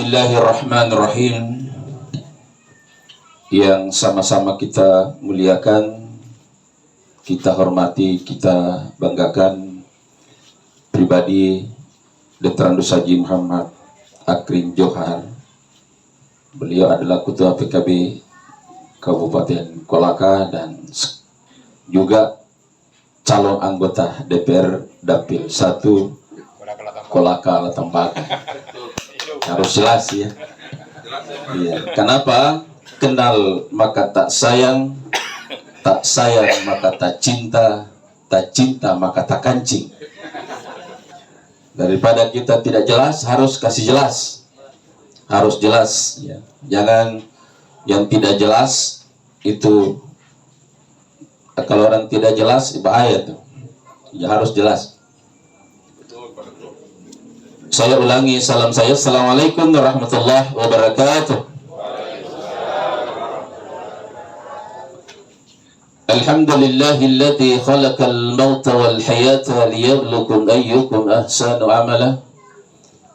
Bismillahirrahmanirrahim. Yang sama-sama kita muliakan, kita hormati, kita banggakan pribadi Dr. Andes Haji Muhammad Akrim Johar. Beliau adalah Ketua PKB Kabupaten Kolaka dan juga calon anggota DPR Dapil 1 Kolaka Latambak. Harus jelas ya. Iya. Kenapa? Kenal maka tak sayang, tak sayang maka tak cinta, tak cinta maka tak kancing. Daripada kita tidak jelas, harus kasih jelas. Harus jelas ya. Jangan yang tidak jelas itu, kalau orang tidak jelas bahaya tuh. Ya harus jelas. Saya ulangi salam saya. Assalamualaikum warahmatullahi wabarakatuh. Alhamdulillahilladzi khalaqal mauta wal hayata liyabluwakum ayyukum ahsanu amala.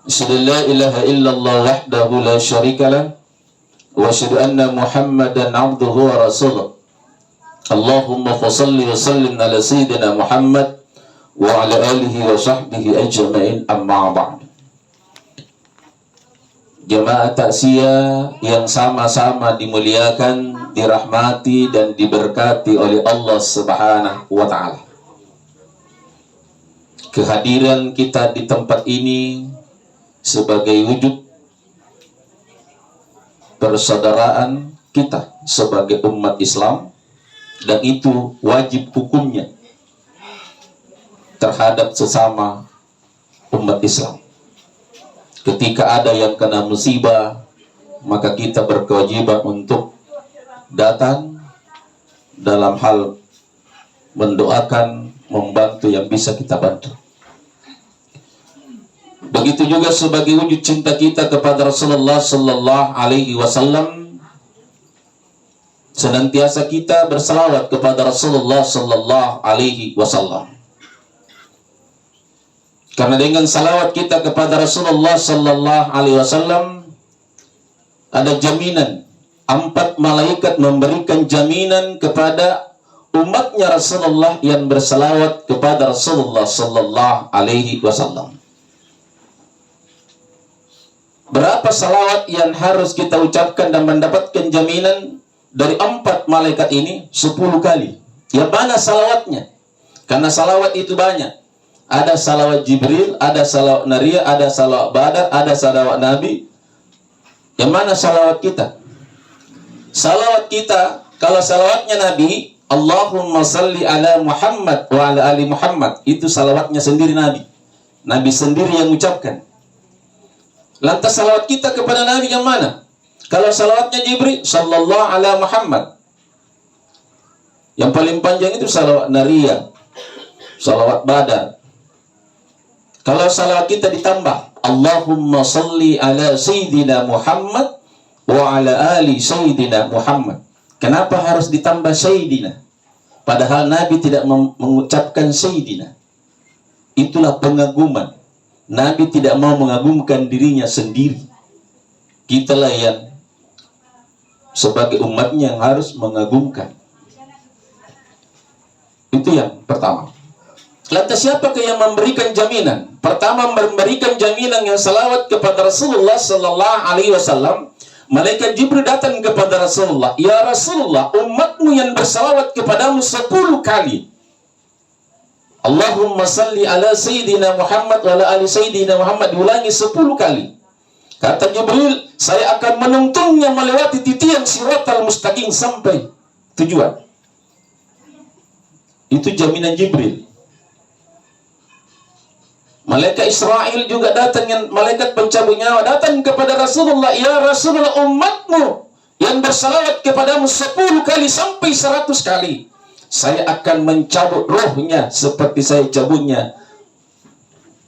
Asyhadu an la ilaha illallah wahdahu la syarika lah wa asyhadu anna Muhammadan abduhu wa rasuluh. Allahumma shalli wa sallim ala sayyidina Muhammad wa ala alihi wa sahbihi ajma'in, amma ba'd. Jemaah takziah yang sama-sama dimuliakan, dirahmati dan diberkati oleh Allah Subhanahu wa taala. Kehadiran kita di tempat ini sebagai wujud persaudaraan kita sebagai umat Islam, dan itu wajib hukumnya terhadap sesama umat Islam. Ketika ada yang kena musibah, maka kita berkewajiban untuk datang dalam hal mendoakan, membantu yang bisa kita bantu. Begitu juga sebagai wujud cinta kita kepada Rasulullah Sallallahu Alaihi Wasallam, senantiasa kita bersalawat kepada Rasulullah Sallallahu Alaihi Wasallam. Karena dengan salawat kita kepada Rasulullah Sallallahu Alaihi Wasallam ada jaminan, 4 malaikat memberikan jaminan kepada umatnya Rasulullah yang bersalawat kepada Rasulullah Sallallahu Alaihi Wasallam. Berapa salawat yang harus kita ucapkan dan mendapatkan jaminan dari 4 malaikat ini? 10 kali. Ya, mana salawatnya? Karena salawat itu banyak. Ada salawat Jibril, ada salawat Nariyah, ada salawat Badar, ada salawat Nabi. Yang mana salawat kita? Salawat kita, kalau salawatnya Nabi, Allahumma salli ala Muhammad wa ala ali Muhammad, itu salawatnya sendiri Nabi. Nabi sendiri yang ucapkan. Lantas salawat kita kepada Nabi yang mana? Kalau salawatnya Jibril, sallallahu ala Muhammad. Yang paling panjang itu salawat Nariyah, salawat Badar. Kalau salawat kita ditambah, Allahumma salli ala Sayyidina Muhammad wa ala ali Sayyidina Muhammad. Kenapa harus ditambah Sayyidina? Padahal Nabi tidak mengucapkan Sayyidina. Itulah pengaguman. Nabi tidak mau mengagumkan dirinya sendiri. Kitalah yang sebagai umatnya yang harus mengagumkan. Itu yang pertama. Lantas siapakah yang memberikan jaminan? Pertama, memberikan jaminan yang salawat kepada Rasulullah Sallallahu Alaihi Wasallam. Malaikat Jibril datang kepada Rasulullah, ya Rasulullah, umatmu yang bersalawat kepadamu 10 kali. Allahumma salli ala Sayyidina Muhammad wa ala ali Sayyidina Muhammad, diulangi 10 kali. Kata Jibril, saya akan menuntunnya melewati titian Siratal Mustaqim sampai tujuan. Itu jaminan Jibril. Malaikat Israel juga datang, yang malaikat pencabut nyawa datang kepada Rasulullah, ya Rasulullah, umatmu yang bersalawat kepadamu 10 kali sampai 100 kali, saya akan mencabut rohnya seperti saya cabutnya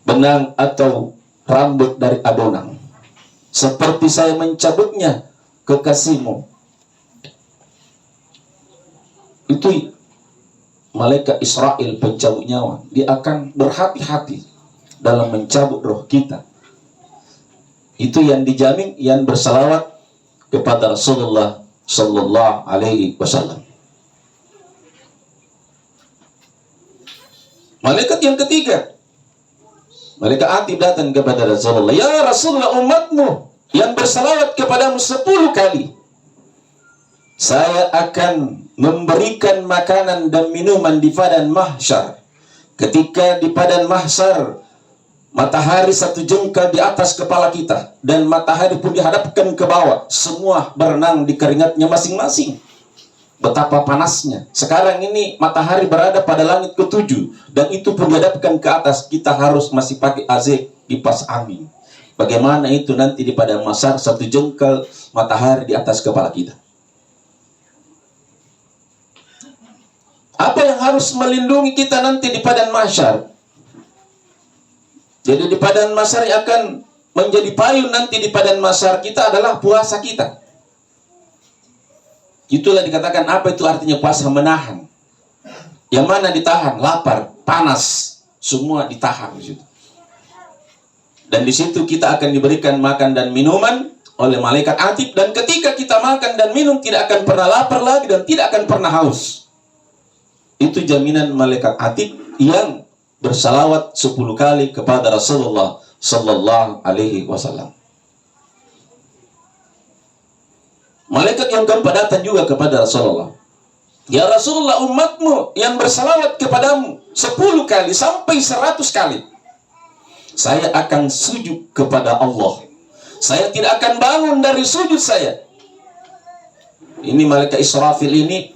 benang atau rambut dari adonan, seperti saya mencabutnya kekasihmu. Itu malaikat Israel pencabut nyawa. Dia akan berhati-hati dalam mencabut roh kita. Itu yang dijamin yang bersalawat kepada Rasulullah sallallahu alaihi wasallam. Malaikat yang ketiga, malaikat Atib datang kepada Rasulullah. Ya Rasulullah, umatmu yang bersalawat kepadamu 10 kali, saya akan memberikan makanan dan minuman di padang mahsyar. Ketika di padang mahsyar, matahari 1 jengkal di atas kepala kita, dan matahari pun dihadapkan ke bawah, semua berenang di keringatnya masing-masing. Betapa panasnya. Sekarang ini matahari berada pada langit ke-7, dan itu pun dihadapkan ke atas. Kita harus masih pakai AC, kipas angin. Bagaimana itu nanti di padang mahsyar, 1 jengkal matahari di atas kepala kita. Apa yang harus melindungi kita nanti di padang mahsyar? Jadi di padang mahsyar yang akan menjadi payung nanti di padang mahsyar kita adalah puasa kita. Itulah dikatakan apa itu artinya puasa, menahan. Yang mana ditahan? Lapar, panas, semua ditahan di situ. Dan di situ kita akan diberikan makan dan minuman oleh malaikat Atib, dan ketika kita makan dan minum tidak akan pernah lapar lagi dan tidak akan pernah haus. Itu jaminan malaikat Atib yang bersalawat 10 kali kepada Rasulullah sallallahu alaihi wasallam. Malaikat yang keempat datang juga kepada Rasulullah. Ya Rasulullah, umatmu yang bersalawat kepadamu 10 kali sampai 100 kali, saya akan sujud kepada Allah. Saya tidak akan bangun dari sujud saya. Ini malaikat Israfil ini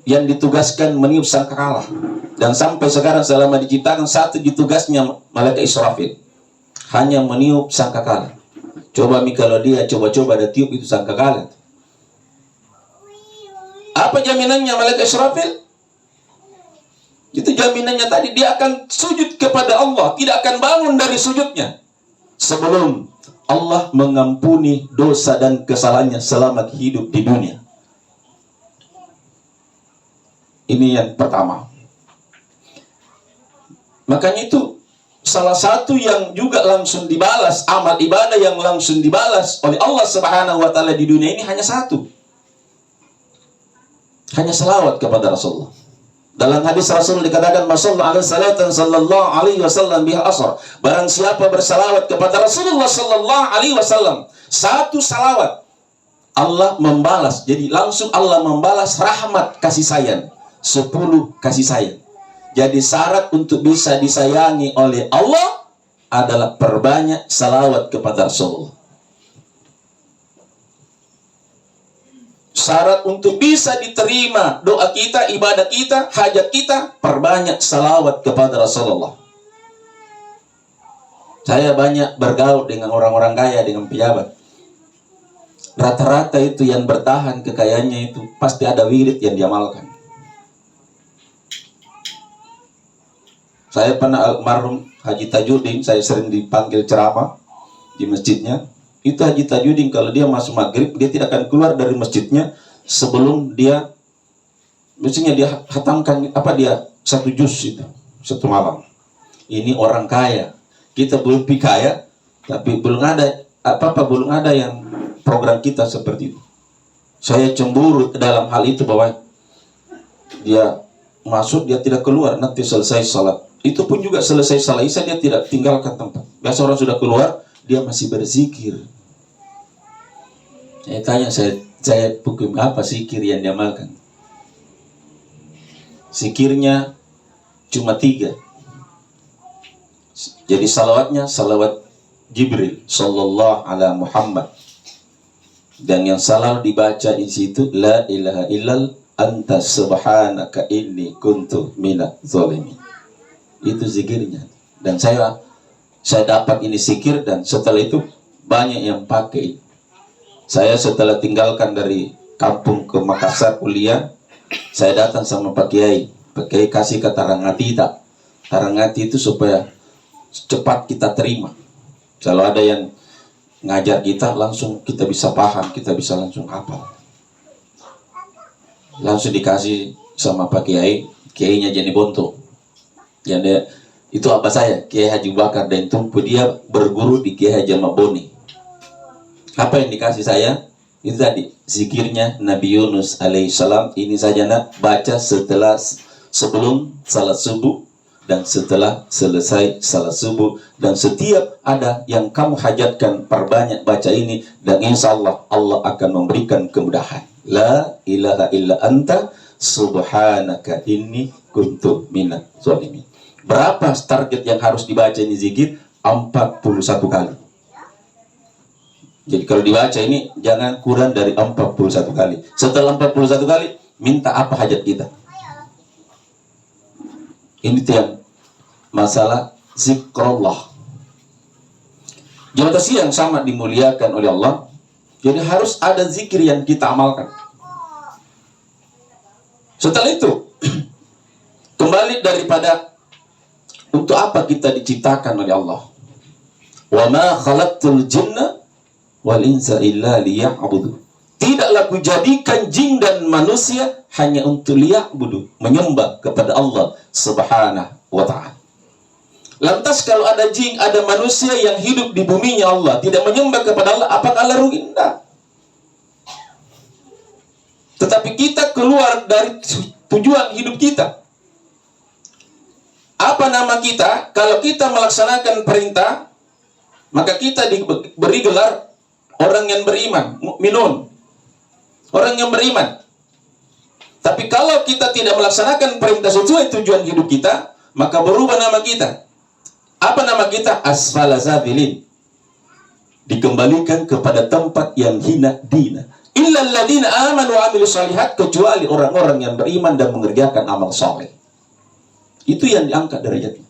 yang ditugaskan meniup sangkakala. Dan sampai sekarang selama diciptakan, satu ditugasnya malaikat Israfil, hanya meniup sangkakala. Coba kalau dia coba-coba ada tiup itu sangkakala. Apa jaminannya malaikat Israfil? Itu jaminannya tadi, dia akan sujud kepada Allah, tidak akan bangun dari sujudnya sebelum Allah mengampuni dosa dan kesalahannya selama hidup di dunia. Ini yang pertama. Makanya itu salah satu yang juga langsung dibalas, amal ibadah yang langsung dibalas oleh Allah Subhanahu wa taala di dunia ini hanya satu. Hanya selawat kepada Rasulullah. Dalam hadis Rasul dikatakan, "Masallallahu alaihi salatan sallallahu alaihi wasallam biha asr." Barang siapa bersalawat kepada Rasulullah sallallahu alaihi wasallam, satu salawat, Allah membalas. Jadi langsung Allah membalas rahmat kasih sayang, 10 kasih sayang. Jadi syarat untuk bisa disayangi oleh Allah adalah perbanyak salawat kepada Rasulullah. Syarat untuk bisa diterima doa kita, ibadah kita, hajat kita, perbanyak salawat kepada Rasulullah. Saya banyak bergaul dengan orang-orang kaya, dengan pejabat. Rata-rata itu yang bertahan kekayaannya itu pasti ada wirid yang diamalkan. Saya pernah almarhum Haji Tajudin, saya sering dipanggil ceramah di masjidnya. Itu Haji Tajudin kalau dia masuk maghrib, dia tidak akan keluar dari masjidnya sebelum dia, mestinya dia hatamkan dia 1 juz itu, 1 malam. Ini orang kaya. Kita belum kaya, tapi belum ada belum ada yang program kita seperti itu. Saya cemburu dalam hal itu bahwa dia masuk, dia tidak keluar, nanti selesai salat. Itu pun juga selesai salat Isya dia tidak tinggalkan tempat. Biasa orang sudah keluar, dia masih berzikir. Saya tanya, saya hukum apa zikir yang diamalkan? Zikirnya cuma 3. Jadi salawatnya salawat Jibril sallallahu ala Muhammad. Dan yang selalu dibaca di situ, la ilaha illal anta subhanaka inni kuntu minaz zalimin. Itu zikirnya. Dan saya dapat ini zikir, dan setelah itu banyak yang pakai. Saya setelah tinggalkan dari kampung ke Makassar kuliah, saya datang sama Pak Kiai. Pak Kiai kasih ke Tarangati tak. Tarangati itu supaya cepat kita terima. Kalau ada yang ngajar kita, langsung kita bisa paham, kita bisa langsung hafal. Langsung dikasih sama Pak Kiai, Kiainya Jani Bonto. Yang dia, itu apa saya, Kiai Haji Bakar dan Tumpu, dia berguru di Kiai Haji Maboni. Apa yang dikasih saya? Itu tadi zikirnya Nabi Yunus alaihissalam. Ini saja nak baca sebelum salat subuh dan setelah selesai salat subuh, dan setiap ada yang kamu hajatkan perbanyak baca ini, dan insya Allah Allah akan memberikan kemudahan. La ilaha illa anta subhanaka inni kuntu minaz zalimin. Berapa target yang harus dibaca ini zikir? 41 kali. Jadi kalau dibaca ini jangan kurang dari 41 kali. Setelah 41 kali, minta apa hajat kita. Ini yang masalah zikrullah. Jemaah yang sama dimuliakan oleh Allah. Jadi harus ada zikir yang kita amalkan. Setelah itu, kembali daripada untuk apa kita diciptakan oleh Allah. Wa ma khalaqtul jinna wal insa illa liya'budu. Tidaklah kujadikan jin dan manusia hanya untuk liya'budu, menyembah kepada Allah Subhanahu wa ta'ala. Lantas kalau ada jin, ada manusia yang hidup di buminya Allah, tidak menyembah kepada Allah, apakah Allah rugi? Tidak. Tetapi kita keluar dari tujuan hidup kita. Apa nama kita? Kalau kita melaksanakan perintah, maka kita diberi gelar orang yang beriman, mukminun. Orang yang beriman. Tapi kalau kita tidak melaksanakan perintah sesuai tujuan hidup kita, maka berubah nama kita. Apa nama kita? Asfala safilin. Dikembalikan kepada tempat yang hina dina. Illal ladzina amanu wa amilus shalihat, kecuali orang-orang yang beriman dan mengerjakan amal saleh. Itu yang diangkat derajatnya.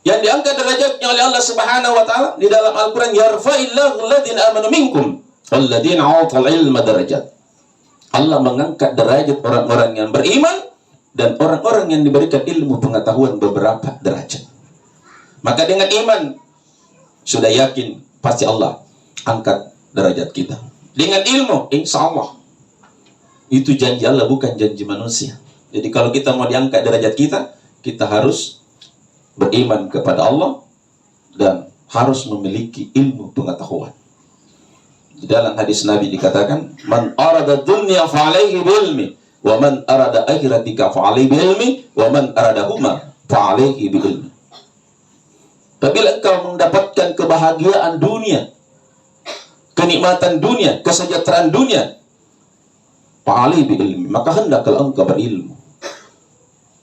Yang diangkat derajatnya oleh Allah Subhanahu wa taala di dalam Al-Qur'an, yarfa'illahu alladzina amanu minkum walladzina 'utul ilma darajat. Allah mengangkat derajat orang-orang yang beriman dan orang-orang yang diberikan ilmu pengetahuan beberapa derajat. Maka dengan iman sudah yakin pasti Allah angkat derajat kita. Dengan ilmu insya Allah itu janji Allah, bukan janji manusia. Jadi kalau kita mau diangkat derajat kita, kita harus beriman kepada Allah dan harus memiliki ilmu pengetahuan. Di dalam hadis Nabi dikatakan, man arada dunya fa'alaihi bilmi, wa man arada akhiratika fa'alaihi bilmi, wa man arada huma fa'alaihi bilmi. Apabila engkau mendapatkan kebahagiaan dunia, kenikmatan dunia, kesejahteraan dunia, fa'alaihi bilmi, maka hendaklah engkau berilmu.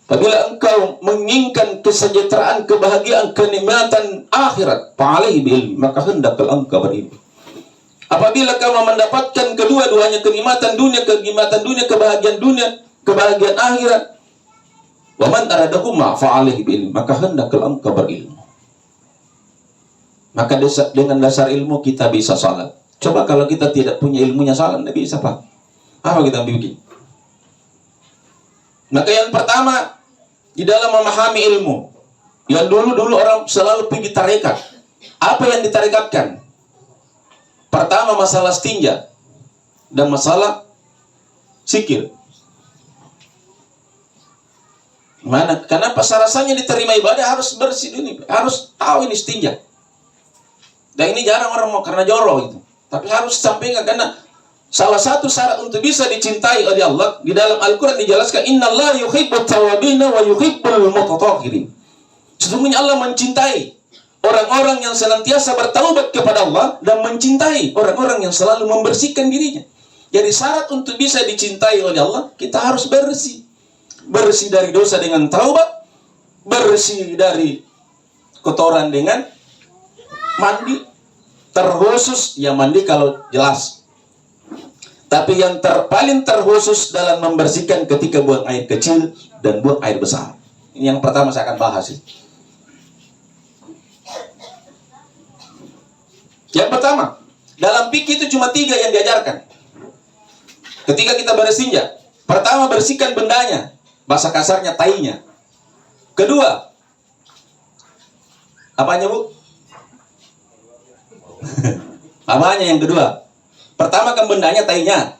Apabila engkau menginginkan kesejahteraan, kebahagiaan, kenikmatan akhirat, fa'alaihi bilmi, maka hendaklah engkau berilmu. Apabila kamu mendapatkan kedua-duanya, kebahagiaan dunia, kebahagiaan akhirat, wa man aradahuma fa'alaihi bi'ilmi, maka hendaklah engkau berilmu. Maka dengan dasar ilmu kita bisa salat. Coba kalau kita tidak punya ilmunya salat, tidak bisa, Pak. Apa kita bikin? Maka yang pertama, di dalam memahami ilmu, yang dulu orang selalu pergi tarekat. Apa yang ditarekatkan? Pertama masalah istinja dan masalah zikir. Mana? Kenapa rasanya diterima ibadah harus bersih ini, harus tahu ini istinja. Dan ini jarang orang mau karena jorok itu. Tapi harus sampaikan karena salah satu syarat untuk bisa dicintai oleh Allah di dalam Al-Qur'an dijelaskan, innallaha yuhibbut tawwabina wa yuhibbul mutatahhirin. Sesungguhnya Allah mencintai orang-orang yang senantiasa bertaubat kepada Allah dan mencintai orang-orang yang selalu membersihkan dirinya. Jadi syarat untuk bisa dicintai oleh Allah, kita harus bersih. Bersih dari dosa dengan taubat, bersih dari kotoran dengan mandi. Terkhusus yang mandi kalau jelas. Tapi yang paling terkhusus dalam membersihkan ketika buang air kecil dan buang air besar. Ini yang pertama saya akan bahas. Yang pertama, dalam fikih itu cuma 3 yang diajarkan. Ketika kita beristinja, pertama bersihkan bendanya, bahasa kasarnya tainya. Kedua, apanya Bu? Apanya yang kedua? Pertama kan bendanya tainya.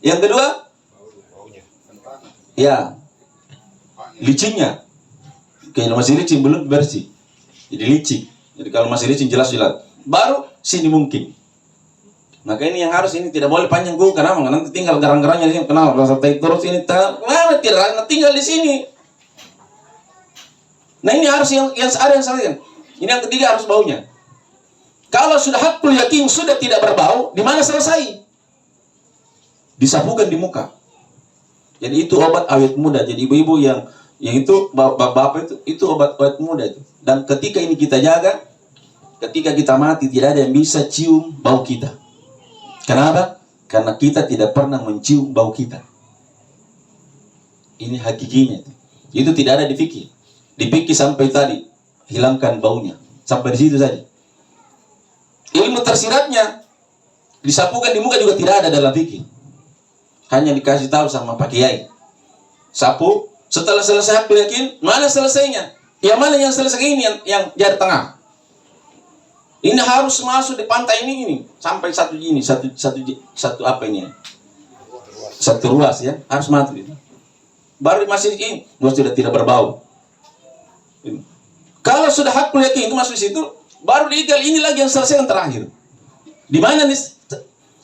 Yang kedua? Ya, licinnya. Kalau masih licin belum bersih, jadi licin. Jadi kalau masih licin jelas. Baru sini mungkin. Maka ini yang harus, ini tidak boleh panjang gue, karena nanti tinggal garang-garangnya di sini, kenal rasa tai terus ini mana tidak tinggal di sini. Nah ini harus yang ada yang salah. Ini yang ketiga harus baunya. Kalau sudah hakul yakin sudah tidak berbau, di mana selesai? Disapukan di muka. Jadi itu obat awet muda. Jadi ibu-ibu yang itu bapak-bapak itu obat awet muda itu. Dan ketika ini kita jaga, ketika kita mati tidak ada yang bisa cium bau kita. Kenapa? Karena kita tidak pernah mencium bau kita. Ini hakikinya. Itu tidak ada di fikih. Di fikih sampai tadi hilangkan baunya. Sampai di situ saja. Ilmu tersiratnya disapukan di muka juga tidak ada dalam fikih. Hanya dikasih tahu sama Pak Kiai. Sapu, setelah selesai hakul yakin, mana selesainya? Yang mana yang selesai ini yang jari tengah? Ini harus masuk di pantai ini sampai satu apa ini? Satu ruas ya, harus masuk itu. Baru masih ini, sudah tidak berbau. Ini. Kalau sudah hakul yakin itu masuk situ, baru diigal ini lagi yang selesai yang terakhir. Di mana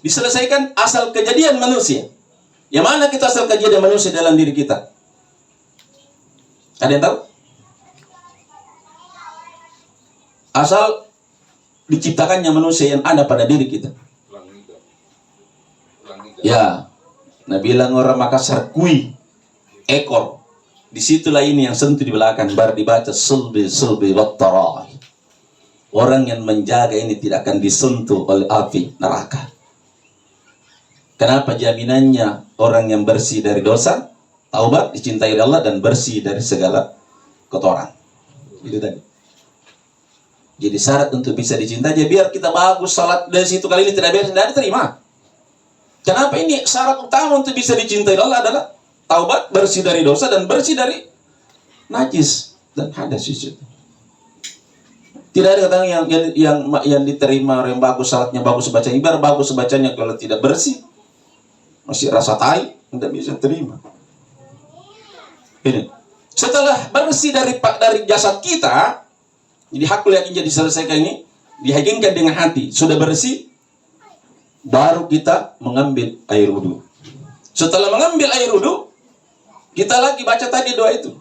diselesaikan asal kejadian manusia? Yang mana kita asal kejadian manusia dalam diri kita? Ada yang tahu? Asal diciptakannya manusia yang ada pada diri kita. Ya, nah bilang orang Makassar kui ekor. Disitulah ini yang sentuh di belakang baru dibaca sulbi wattarai. Orang yang menjaga ini tidak akan disentuh oleh api neraka. Kenapa jaminannya orang yang bersih dari dosa, taubat, dicintai oleh Allah dan bersih dari segala kotoran. Itu tadi. Jadi syarat untuk bisa dicintai aja biar kita bagus salat dari situ kali ini tidak beres tidak diterima. Kenapa ini syarat utama untuk bisa dicintai Allah adalah taubat, bersih dari dosa dan bersih dari najis dan hadas itu. Tidak ada kata yang diterima yang bagus salatnya bagus bacanya biar bagus bacanya kalau tidak bersih masih rasa tai tidak bisa terima. Ini setelah bersih dari jasad kita. Jadi hakul yakin jadi selesaikan ini diyakinkan dengan hati sudah bersih, baru kita mengambil air wudu. Setelah mengambil air wudu, kita lagi baca tadi doa itu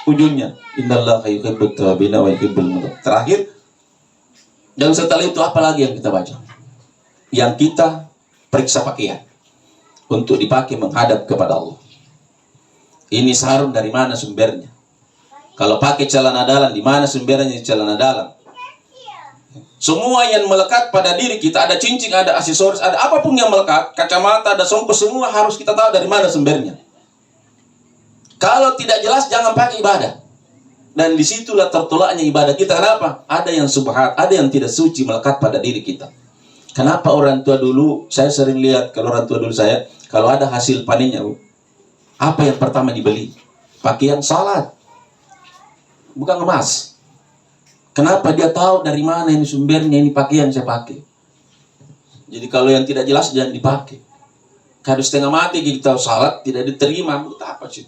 ujungnya innallaha yuhibbut tawwabina wa yuhibbul mutatahhirin. Terakhir, dan setelah itu apa lagi yang kita baca? Yang kita periksa pakaian untuk dipakai menghadap kepada Allah. Ini sarung dari mana sumbernya? Kalau pakai celana dalam, di mana sumbernya celana dalam? Semua yang melekat pada diri kita, ada cincin, ada aksesoris, ada apapun yang melekat, kacamata, ada songkok, semua harus kita tahu dari mana sumbernya. Kalau tidak jelas, jangan pakai ibadah. Dan disitulah tertolaknya ibadah kita. Kenapa? Ada yang subhat, ada yang tidak suci melekat pada diri kita. Kenapa orang tua dulu, saya sering lihat kalau orang tua dulu saya, kalau ada hasil panennya, apa yang pertama dibeli? Pakaian salat. Bukan emas. Kenapa dia tahu dari mana ini sumbernya, ini pakaian saya pakai. Jadi kalau yang tidak jelas jangan dipakai. Kalau setengah mati kita salat tidak diterima, buat apa sih?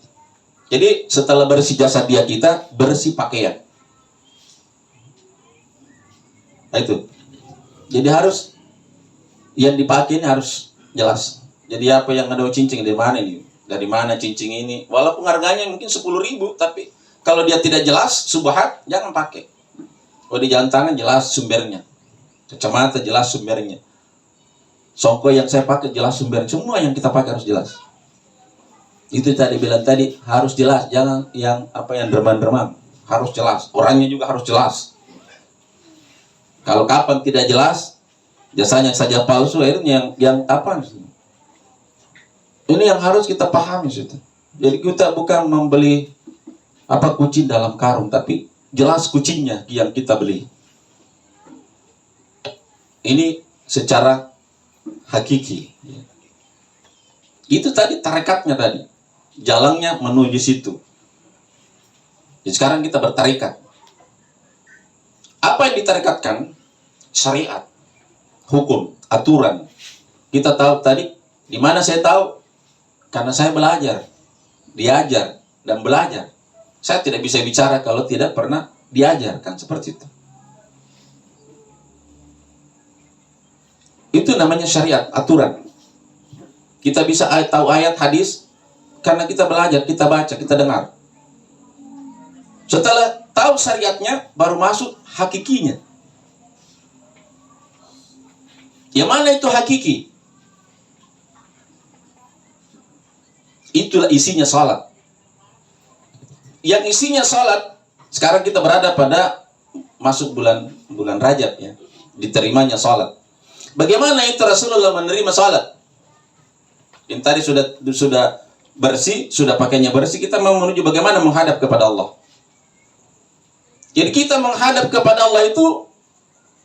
Jadi setelah bersih jasad dia kita, bersih pakaian. Nah itu. Jadi harus yang dipakai ini harus jelas. Jadi apa yang ada cincin dari mana ini? Dari mana cincin ini? Walaupun harganya mungkin 10.000, tapi kalau dia tidak jelas, subhat, jangan pakai. Oh di jam tangan jelas sumbernya. Kacamata jelas sumbernya. Songkok yang saya pakai jelas sumbernya. Semua yang kita pakai harus jelas. Itu tadi bilang tadi harus jelas. Jangan yang derman-derman. Harus jelas. Orangnya juga harus jelas. Kalau kapan tidak jelas, jasanya saja palsu, akhirnya yang apa? Ini yang harus kita pahami. Jadi kita bukan membeli kucing dalam karung, tapi jelas kucingnya yang kita beli. Ini secara hakiki. Itu tadi tarekatnya tadi. Jalannya menuju situ. Jadi sekarang kita bertarekat. Apa yang ditarekatkan? Syariat, hukum, aturan. Kita tahu tadi, di mana saya tahu? Karena saya belajar, diajar, dan belajar. Saya tidak bisa bicara kalau tidak pernah diajarkan seperti itu. Itu namanya syariat, aturan. Kita bisa tahu ayat hadis karena kita belajar, kita baca, kita dengar. Setelah tahu syariatnya, baru masuk hakikinya. Yang mana itu hakiki? Itulah isinya salat. Yang isinya salat, sekarang kita berada pada masuk bulan Rajab ya, diterimanya salat. Bagaimana itu Rasulullah menerima salat? Yang tadi sudah bersih, sudah pakainya bersih, kita mau menuju bagaimana menghadap kepada Allah. Jadi kita menghadap kepada Allah itu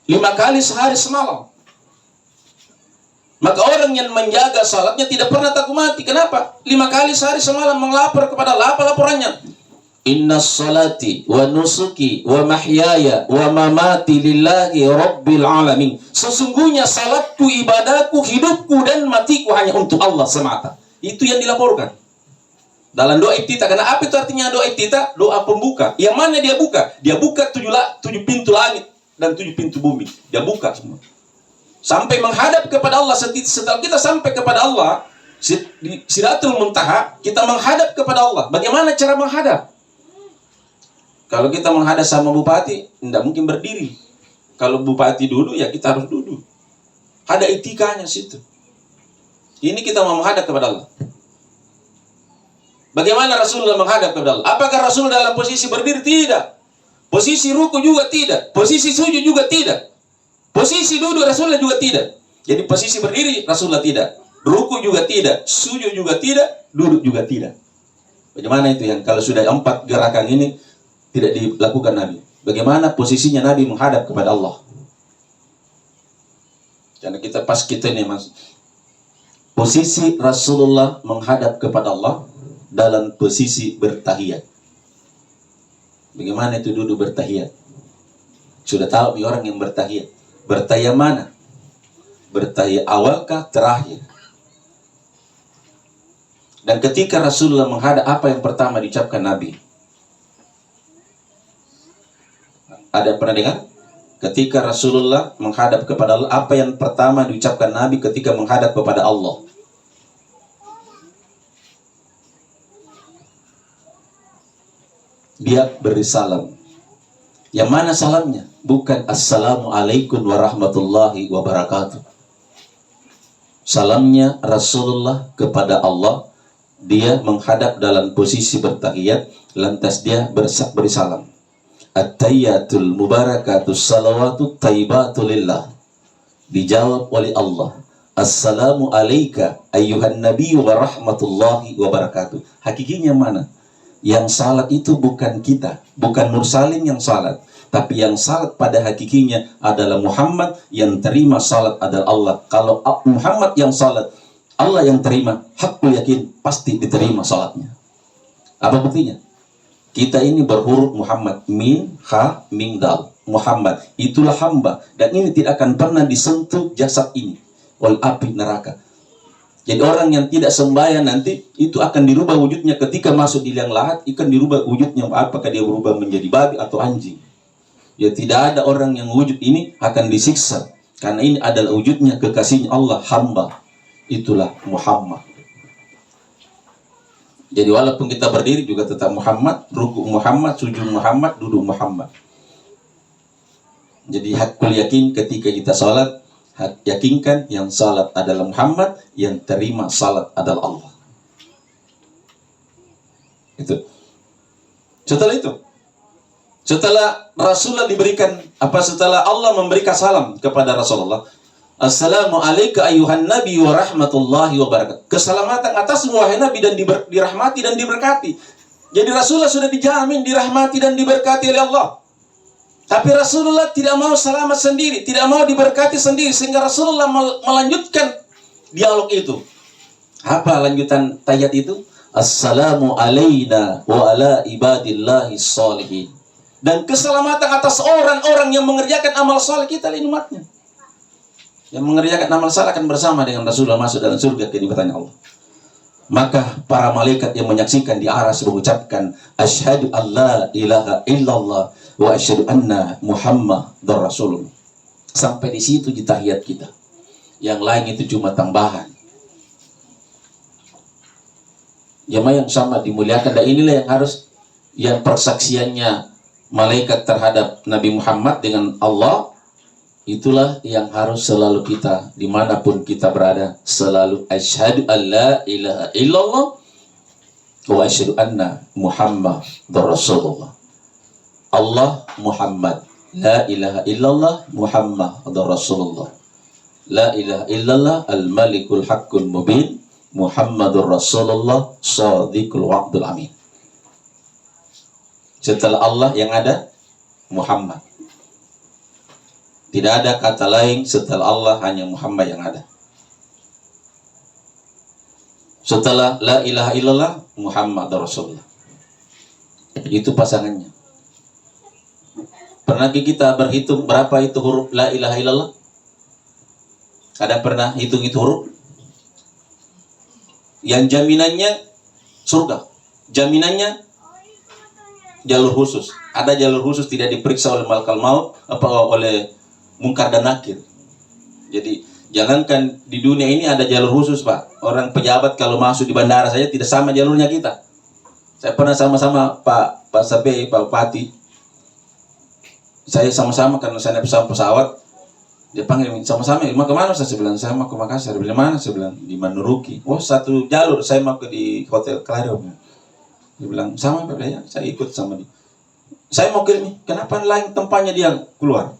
5 kali sehari semalam. Maka orang yang menjaga salatnya tidak pernah takut mati. Kenapa? 5 kali sehari semalam melapor kepada Allah. Apa laporannya? Inna salati wa nusuki wa mahyaya wa mamati lillahi rabbil alamin. Sesungguhnya salatku, ibadahku, hidupku dan matiku hanya untuk Allah semata. Itu yang dilaporkan dalam doa iftitah. Karena apa itu artinya doa iftitah? Doa pembuka. Yang mana dia buka? Dia buka 7 pintu langit dan 7 pintu bumi. Dia buka semua. Sampai menghadap kepada Allah. Setelah kita sampai kepada Allah, di Sidratul Muntaha, kita menghadap kepada Allah. Bagaimana cara menghadap? Kalau kita menghadap sama bupati, tidak mungkin berdiri. Kalau bupati duduk, ya kita harus duduk. Ada etikanya situ. Ini kita mau menghadap kepada Allah. Bagaimana Rasulullah menghadap kepada Allah? Apakah Rasul dalam posisi berdiri? Tidak. Posisi ruku juga tidak. Posisi sujud juga tidak. Posisi duduk Rasulullah juga tidak. Jadi posisi berdiri Rasulullah tidak. Ruku juga tidak. Sujud juga tidak. Duduk juga tidak. Bagaimana itu yang kalau sudah 4 gerakan ini tidak dilakukan Nabi? Bagaimana posisinya Nabi menghadap kepada Allah? Karena kita ini mas, posisi Rasulullah menghadap kepada Allah dalam posisi bertahiyat. Bagaimana itu duduk bertahiyat? Sudah tahu orang yang bertahiyat. Bertahiyat mana? Bertahiyat awalkah terakhir? Dan ketika Rasulullah menghadap, apa yang pertama diucapkan Nabi? Ada yang pernah dengar? Ketika Rasulullah menghadap kepada Allah, apa yang pertama diucapkan Nabi ketika menghadap kepada Allah? Dia beri salam. Yang mana salamnya? Bukan Assalamualaikum warahmatullahi wabarakatuh. Salamnya Rasulullah kepada Allah, dia menghadap dalam posisi bertahiyat, lantas dia beri salam. At-tayyatul mubarakatus salawatut tayyibatu lillah. Dijawab oleh Allah, Assalamu alayka ayyuhan nabi wa rahmatullahi wa barakatuh. Hakikinya mana? Yang salat itu bukan kita, bukan mursalin yang salat, tapi yang salat pada hakikinya adalah Muhammad. Yang terima salat adalah Allah. Kalau Muhammad yang salat, Allah yang terima, hakul yakin pasti diterima salatnya. Apa buktinya? Kita ini berhuruf Muhammad, min, ha, mim, dal. Muhammad, itulah hamba. Dan ini tidak akan pernah disentuh jasad ini oleh api neraka. Jadi orang yang tidak sembahyang nanti, itu akan dirubah wujudnya ketika masuk di liang lahat, akan dirubah wujudnya. Apakah dia berubah menjadi babi atau anjing? Ya tidak ada orang yang wujud ini akan disiksa. Karena ini adalah wujudnya kekasihnya Allah, hamba. Itulah Muhammad. Jadi walaupun kita berdiri juga tetap Muhammad, ruku Muhammad, sujud Muhammad, duduk Muhammad. Jadi hakul yakin ketika kita salat, yakinkan yang salat adalah Muhammad, yang terima salat adalah Allah. Itu. Setelah Rasulullah diberikan setelah Allah memberikan salam kepada Rasulullah, Assalamu alayka ayyuhan nabi wa rahmatullahi wa barakatuh. Keselamatan atas wahai Nabi dan dirahmati dan diberkati. Jadi Rasulullah sudah dijamin dirahmati dan diberkati oleh Allah. Tapi Rasulullah tidak mau selamat sendiri, tidak mau diberkati sendiri, sehingga Rasulullah melanjutkan dialog itu. Apa lanjutan tayat itu? Assalamu alayna wa ala ibadillahi sholihin. Dan keselamatan atas orang-orang yang mengerjakan amal saleh, kita lihat umatnya. Yang mengerjakan amal saleh akan bersama dengan Rasulullah masuk dalam surga kenikmatan Allah. Maka para malaikat yang menyaksikan di aras mengucapkan asyhadu alla ilaha illallah wa asyhadu anna Muhammadar Rasulullah. Sampai di situ di tahiyat kita. Yang lain itu cuma tambahan. Jamaah yang sama dimuliakan, dan inilah yang harus, yang persaksiannya malaikat terhadap Nabi Muhammad dengan Allah, itulah yang harus selalu kita, dimanapun kita berada, selalu asyhadu an la ilaha illallah wa asyhadu anna Muhammadar Rasulullah. Allah Muhammad, la ilaha illallah Muhammadar Rasulullah, la ilaha illallah al-malikul haqqul mubin Muhammadur Rasulullah shadiqul wa'dul amin. Setelah Allah yang ada Muhammad. Tidak ada kata lain setelah Allah, hanya Muhammad yang ada. Setelah la ilaha illallah Muhammad Rasulullah. Itu pasangannya. Pernah kita berhitung berapa itu huruf la ilaha illallah? Ada pernah hitung itu huruf? Yang jaminannya surga, jaminannya jalur khusus. Ada jalur khusus, tidak diperiksa oleh malakal maut, oleh Munkar dan Nakir. Jadi jangankan di dunia ini ada jalur khusus, Pak. Orang pejabat kalau masuk di bandara saja tidak sama jalurnya kita. Saya pernah sama-sama Pak Sabe, Pak Bupati. Saya sama-sama karena saya naik pesawat. Dia panggil, sama-sama, mau kemana? Saya bilang, saya mau ke Makassar. Dia bilang, mana? Saya bilang, di Manuruki. Oh, satu jalur, saya mau ke di Hotel Clario. Dia bilang, sama Pak, ya, saya ikut sama dia. Saya mau ke ini, kenapa lain tempatnya dia keluar?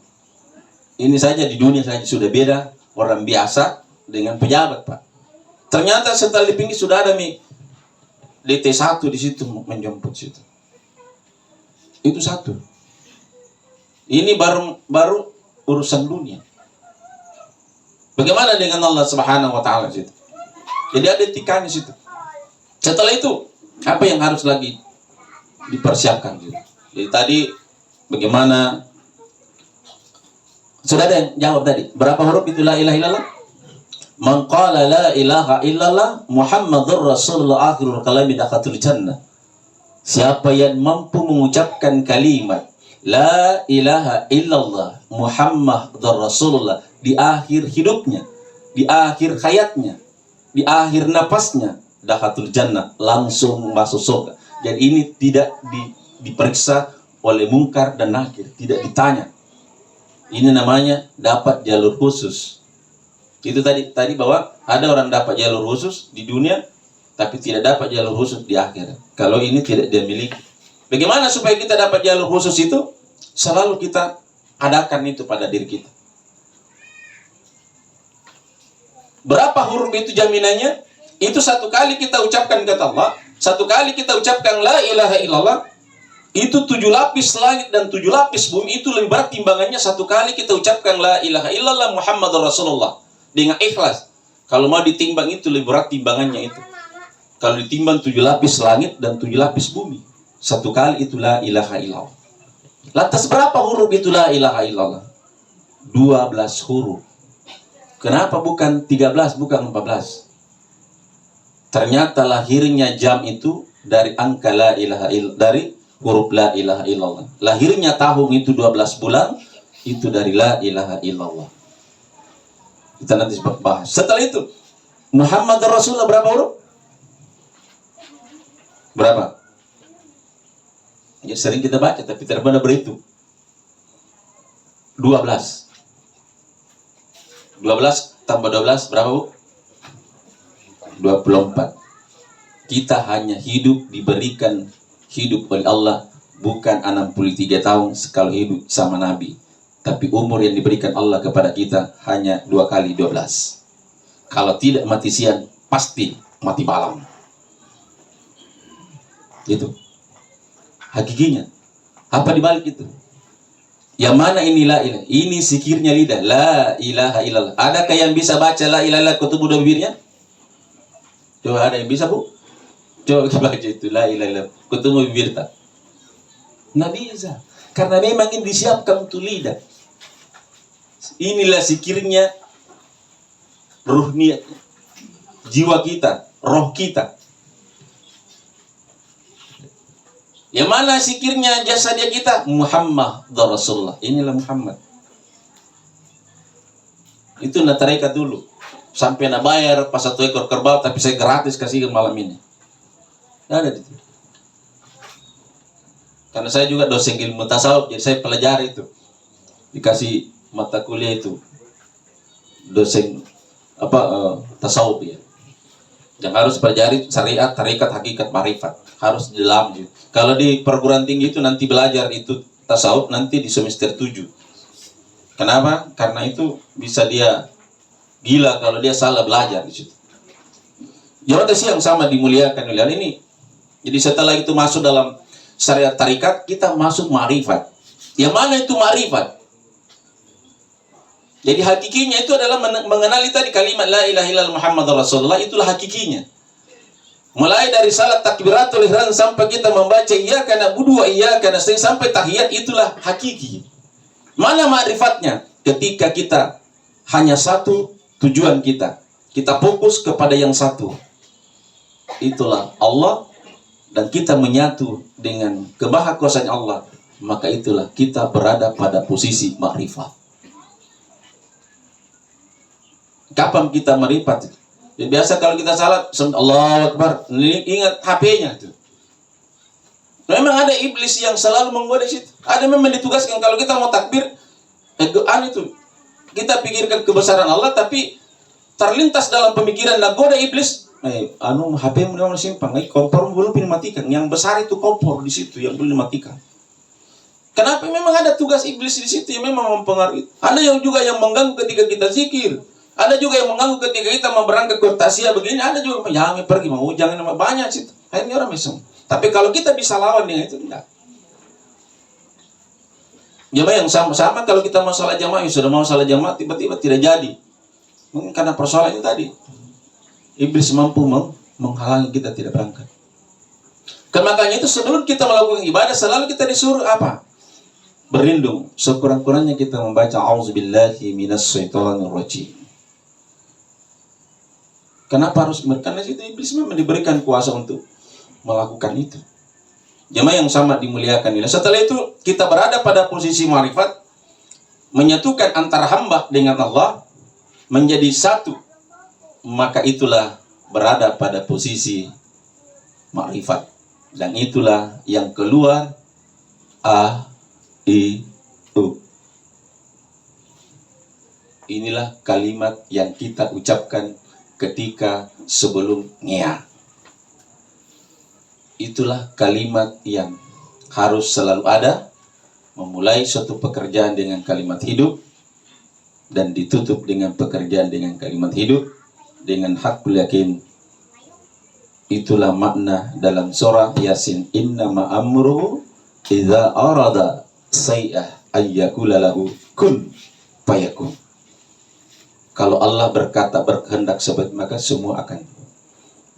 Ini saja di dunia saja sudah beda orang biasa dengan pejabat, Pak. Ternyata setelah di pinggir sudah ada DT1 di situ menjemput situ. Itu satu. Ini baru urusan dunia. Bagaimana dengan Allah Subhanahu wa taala situ? Jadi ada etikanya situ. Setelah itu, apa yang harus lagi dipersiapkan gitu? Jadi tadi bagaimana, sudah ada yang jawab tadi. Berapa huruf itu la ilaha illallah? Man qala la ilaha illallah Muhammadur Rasulullah akhirul kalami dakhatul jannah. Siapa yang mampu mengucapkan kalimat la ilaha illallah Muhammadur Rasulullah di akhir hidupnya, di akhir hayatnya, di akhir napasnya, dakhatul jannah, langsung masuk surga. Jadi ini tidak diperiksa oleh Munkar dan Nakir, tidak ditanya. Ini namanya dapat jalur khusus. Itu tadi bahwa ada orang dapat jalur khusus di dunia, tapi tidak dapat jalur khusus di akhirat. Kalau ini tidak dia miliki. Bagaimana supaya kita dapat jalur khusus itu? Selalu kita adakan itu pada diri kita. Berapa huruf itu jaminannya? Itu satu kali kita ucapkan kata Allah, satu kali kita ucapkan la ilaha illallah, itu 7 lapis langit dan 7 lapis bumi itu lebih berat timbangannya satu kali kita ucapkan la ilaha illallah Muhammadur Rasulullah dengan ikhlas. Kalau mau ditimbang itu lebih berat timbangannya itu. Kalau ditimbang 7 lapis langit dan 7 lapis bumi, satu kali itu la ilaha illallah. Lantas berapa huruf itu la ilaha illallah? 12 huruf. Kenapa bukan 13, bukan 14? Ternyata lahirnya jam itu dari angka la ilaha illallah, dari huruf la ilaha illallah. Lahirnya tahun itu 12 bulan, itu dari la ilaha illallah. Kita nanti bahas. Setelah itu, Muhammad Rasulullah berapa huruf? Berapa? Ya sering kita baca, tapi tidak pernah berhitung. 12 tambah 12 berapa, Bu? 24. Kita hanya hidup, diberikan hidup oleh Allah bukan 63 tahun sekali hidup sama Nabi, tapi umur yang diberikan Allah kepada kita hanya 2 kali 12. Kalau tidak mati siang, pasti mati malam. Itu hakikinya. Apa dibalik itu? Yang mana ini la ilaha? Ini zikirnya lidah, la ilaha illallah. Adakah yang bisa baca la ilaha illallah ketemu dua bibirnya? Coba ada yang bisa, Bu? Coba baca itu la ilaha illallah ketemu bibir tak? Nggak bisa. Karena memang ini disiapkan untuk lidah. Inilah zikirnya ruh niat, jiwa kita, roh kita. Yang mana zikirnya jasadnya kita? Muhammad Rasulullah. Inilah Muhammad. Itu na tarekat dulu. Sampai na bayar pas 1 ekor kerbau, tapi saya gratis kasih malam ini. Ada itu. Karena saya juga dosen ilmu tasawuf, jadi saya pelajari itu. Dikasih mata kuliah itu. Dosen tasawuf ya. Yang harus pelajari syariat, tarekat, hakikat, marifat. Harus di dalam. Kalau di perguruan tinggi itu nanti belajar itu tasawuf nanti di semester 7. Kenapa? Karena itu bisa dia gila kalau dia salah belajar di situ. Jawatan yang sama dimuliakan oleh ini. Jadi setelah itu masuk dalam syariat tarikat, kita masuk ma'rifat. Yang mana itu ma'rifat? Jadi hakikinya itu adalah mengenali tadi kalimat la ilaha illallah Muhammadur Rasulullah, itulah hakikinya. Mulai dari salat takbiratul ihram sampai kita membaca iyyaka na'budu wa iyyaka nasta'in sampai tahiyat, itulah hakiki. Mana ma'rifatnya? Ketika kita hanya satu tujuan kita fokus kepada yang satu. Itulah Allah, dan kita menyatu dengan kemahakuasaan Allah, maka itulah kita berada pada posisi ma'rifat. Kapan kita ma'rifat? Ya, biasa kalau kita salat, Allahu Akbar, ingat HP-nya itu. Memang ada iblis yang selalu menggoda situ. Ada memang ditugaskan kalau kita mau takbir, itu kita pikirkan kebesaran Allah, tapi terlintas dalam pemikiran nagoda iblis. HP mu simpan, kompor belum dimatikan. Yang besar itu kompor di situ yang belum dimatikan. Kenapa? Memang ada tugas iblis di situ yang memang mempengaruhi. Ada yang juga yang mengganggu ketika kita zikir. Ada juga yang mengganggu ketika kita mau berangkat ke tasya begini. Ada juga jangan pergi mau jangan banyak situ. Akhirnya orang mesum. Tapi kalau kita bisa lawan dengan itu enggak. Jamaah yang sama kalau kita mau salat jamaah, sudah mau salat jamaah tiba-tiba tidak jadi. Mungkin karena persoalan itu tadi. Iblis mampu menghalangi kita tidak berangkat. Makanya itu sebelum kita melakukan ibadah selalu kita disuruh apa? Berlindung. Sekurang-kurangnya kita membaca auzubillahi minasyaitonir rajim. Kenapa harus? Karena itu iblis memang diberikan kuasa untuk melakukan itu. Jemaah yang sama dimuliakan ini. Setelah itu kita berada pada posisi ma'rifat, menyatukan antara hamba dengan Allah menjadi satu. Maka itulah berada pada posisi ma'rifat. Dan itulah yang keluar A, I, U. Inilah kalimat yang kita ucapkan ketika sebelum ngea. Itulah kalimat yang harus selalu ada. Memulai suatu pekerjaan dengan kalimat hidup dan ditutup dengan pekerjaan dengan kalimat hidup dengan hakul yakin. Itulah makna dalam surah Yasin, innama amruhu idza arada say'ah ayyakula lahu kun fayakun. Kalau Allah berkata berkehendak seperti maka semua akan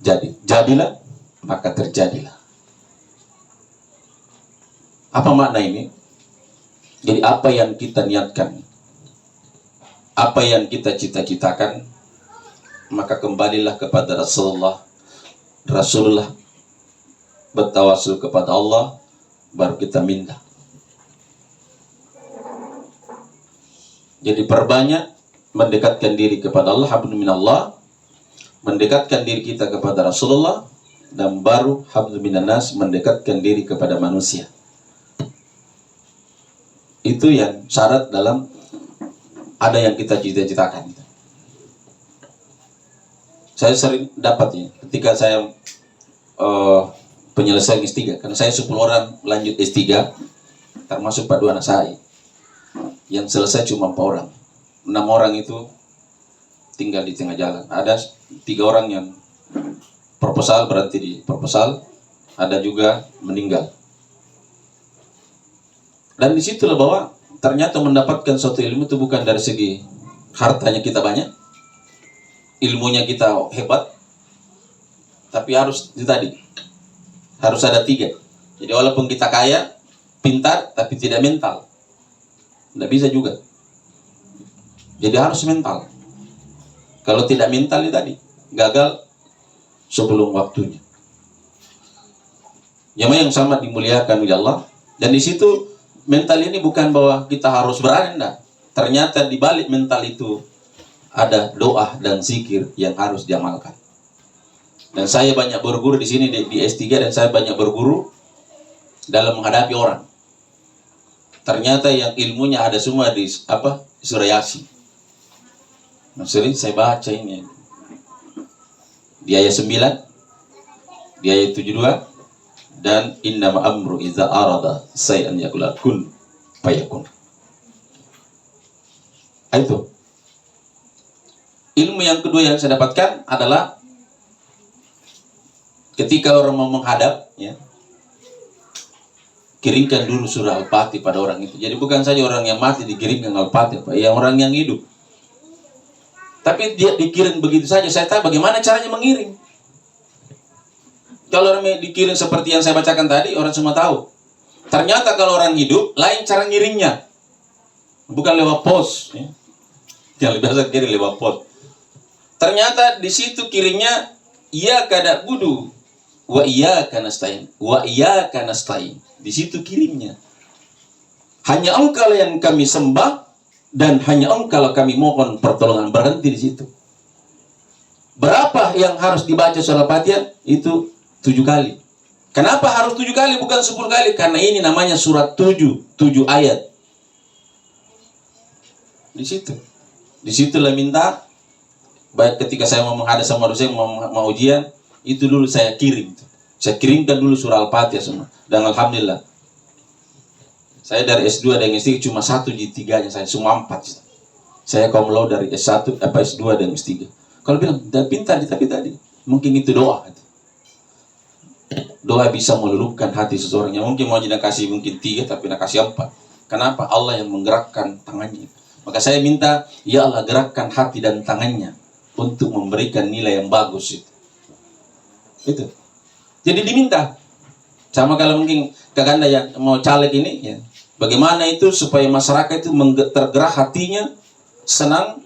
jadi. Jadilah, maka terjadilah. Apa makna ini? Jadi apa yang kita niatkan, apa yang kita cita-citakan, maka kembalilah kepada Rasulullah. Rasulullah bertawasul kepada Allah, baru kita minta. Jadi perbanyak mendekatkan diri kepada Allah, hablum minallah, mendekatkan diri kita kepada Rasulullah, dan baru hablum minannas, mendekatkan diri kepada manusia. Itu yang syarat dalam ada yang kita cita-citakan. Saya sering dapatnya ketika saya penyelesaian S3, karena saya 10 orang lanjut S3, termasuk Pak Dua anak saya. Yang selesai cuma 4 orang. 6 orang itu tinggal di tengah jalan. Ada 3 orang yang proposal, berhenti di proposal. Ada juga meninggal. Dan disitulah bahwa ternyata mendapatkan suatu ilmu itu bukan dari segi hartanya kita banyak, ilmunya kita hebat, tapi harus itu tadi, harus ada 3. Jadi walaupun kita kaya, pintar, tapi tidak mental, tidak bisa juga. Jadi harus mental. Kalau tidak mental itu tadi, gagal sebelum waktunya. Jemaah yang sama dimuliakan oleh Allah. Dan di situ mental ini bukan bahwa kita harus berani, enggak. Ternyata di balik mental itu ada doa dan zikir yang harus diamalkan. Dan saya banyak berguru di sini di S3, dan saya banyak berguru dalam menghadapi orang. Ternyata yang ilmunya ada semua di surah Yasin. Nah, sering saya baca ini di ayat 9, di ayat 72, dan innama amru idza arada say'an yaqul kun fayakun. Itu ilmu yang kedua yang saya dapatkan adalah ketika orang mau menghadap, ya, kirimkan dulu surah Al-Fatih pada orang itu. Jadi bukan saja orang yang mati dikirimkan Al-Fatih, yang orang yang hidup. Tapi dia dikirim begitu saja. Saya tahu bagaimana caranya mengirim. Kalau orang dikirim seperti yang saya bacakan tadi, orang semua tahu. Ternyata kalau orang hidup, lain cara ngirimnya. Bukan lewat pos, ya. Yang biasa kirim lewat pos. Ternyata di situ kirimnya iyyaka na'budu wa iyyaka nasta'in. Wa iyyaka nasta'in. Di situ kirimnya. Hanya Engkau yang kami sembah dan hanya Engkau kami mohon pertolongan. Berhenti di situ. Berapa yang harus dibaca surah Al-Fatihah? Itu 7 kali. Kenapa harus 7 kali bukan 10 kali? Karena ini namanya surat 7 ayat. Di situ. Di situlah minta, baik ketika saya mau menghadap sama dosen, mau ujian, itu dulu saya kirim. Saya kirimkan dulu surah Al-Fatihah semua. Dan alhamdulillah, saya dari S2 dan S3 cuma 1 di 3-nya, saya semua 4. Saya cum laude dari S1, S2 dan S3. Kalau bilang, udah pintar tapi tadi, mungkin itu doa. Doa bisa meluluhkan hati seseorang. Yang mungkin mau jadi kasih mungkin 3, tapi nak kasih 4. Kenapa? Allah yang menggerakkan tangannya. Maka saya minta, ya Allah gerakkan hati dan tangannya untuk memberikan nilai yang bagus itu. Jadi diminta. Sama kalau mungkin kakanda yang mau caleg ini, ya, bagaimana itu supaya masyarakat itu tergerak hatinya, senang,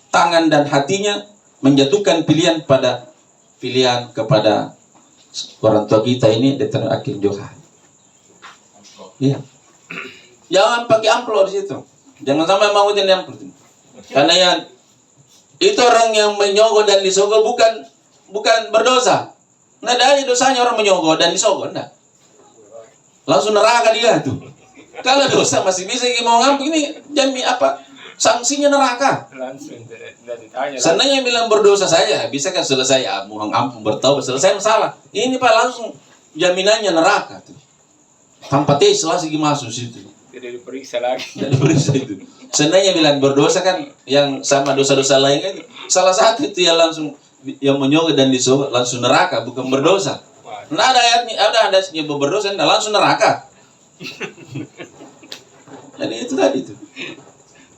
tangan dan hatinya menjatuhkan pilihan kepada orang tua kita ini di tanah akhir Johan. Iya. Jangan pakai amplop di situ. Jangan sampai mau jadi amplop. Karena yang itu orang yang menyogok dan disogok bukan berdosa. Nah, ada dosanya orang menyogok dan disogok, enggak. Langsung neraka dia tuh. Kalau dosa masih bisa mau ngampun, ini jami apa? Sanksinya neraka. Langsung ditanya. Sananya bilang berdosa saya, bisa kan selesai mohon ampun bertaubat selesai masalah. Ini Pak langsung jaminannya neraka tuh. Tanpa tes lagi masuk situ. Tidak diperiksa lagi. Tidak diperiksa itu. Sananya bilang berdosa kan yang sama dosa-dosa lain kan. Salah satu itu yang langsung yang menyogok dan disogok langsung neraka, bukan berdosa. Nah ada ayatnya, ada sebab berdosa, nah langsung neraka. Jadi itu tadi tuh.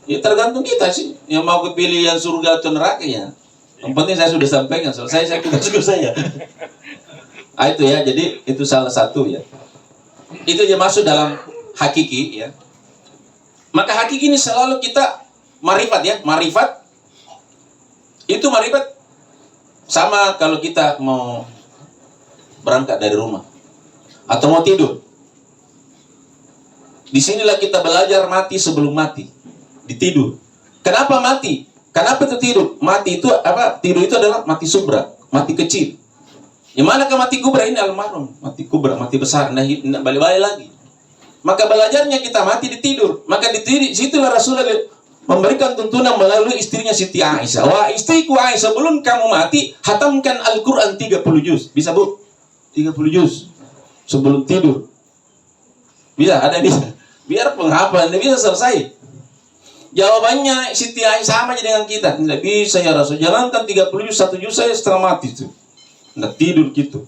Ya tergantung kita sih, yang mau kepilih yang surga atau neraka ya. Yang penting saya sudah sampaikan, selesai saya tugas saya. Itu ya, jadi itu salah satu ya. Itu dia masuk dalam hakiki ya. Maka hakiki ini selalu kita marifat ya, marifat. Itu marifat sama kalau kita mau berangkat dari rumah atau mau tidur. Disinilah kita belajar mati sebelum mati. Ditidur. Kenapa mati? Kenapa itu tidur? Mati itu apa? Tidur itu adalah mati subra, mati kecil. Yang mana ke mati kubra ini almarhum, mati kubra, mati besar, tidak balik-balik lagi. Maka belajarnya kita mati ditidur. Maka ditidur, situlah Rasulullah memberikan tuntunan melalui istrinya Siti Aisyah. Wah istriku Aisyah, sebelum kamu mati, hatamkan Al-Quran 30 juz. Bisa bu? 30 juz. Sebelum tidur. Bisa? Ada bisa? Biar penghafalan, bisa selesai. Jawabannya Siti Aisyah sama aja dengan kita. Tidak bisa ya Rasul. Jangankan 30 juz, 1 juz saya setengah mati tuh. Tidak tidur gitu.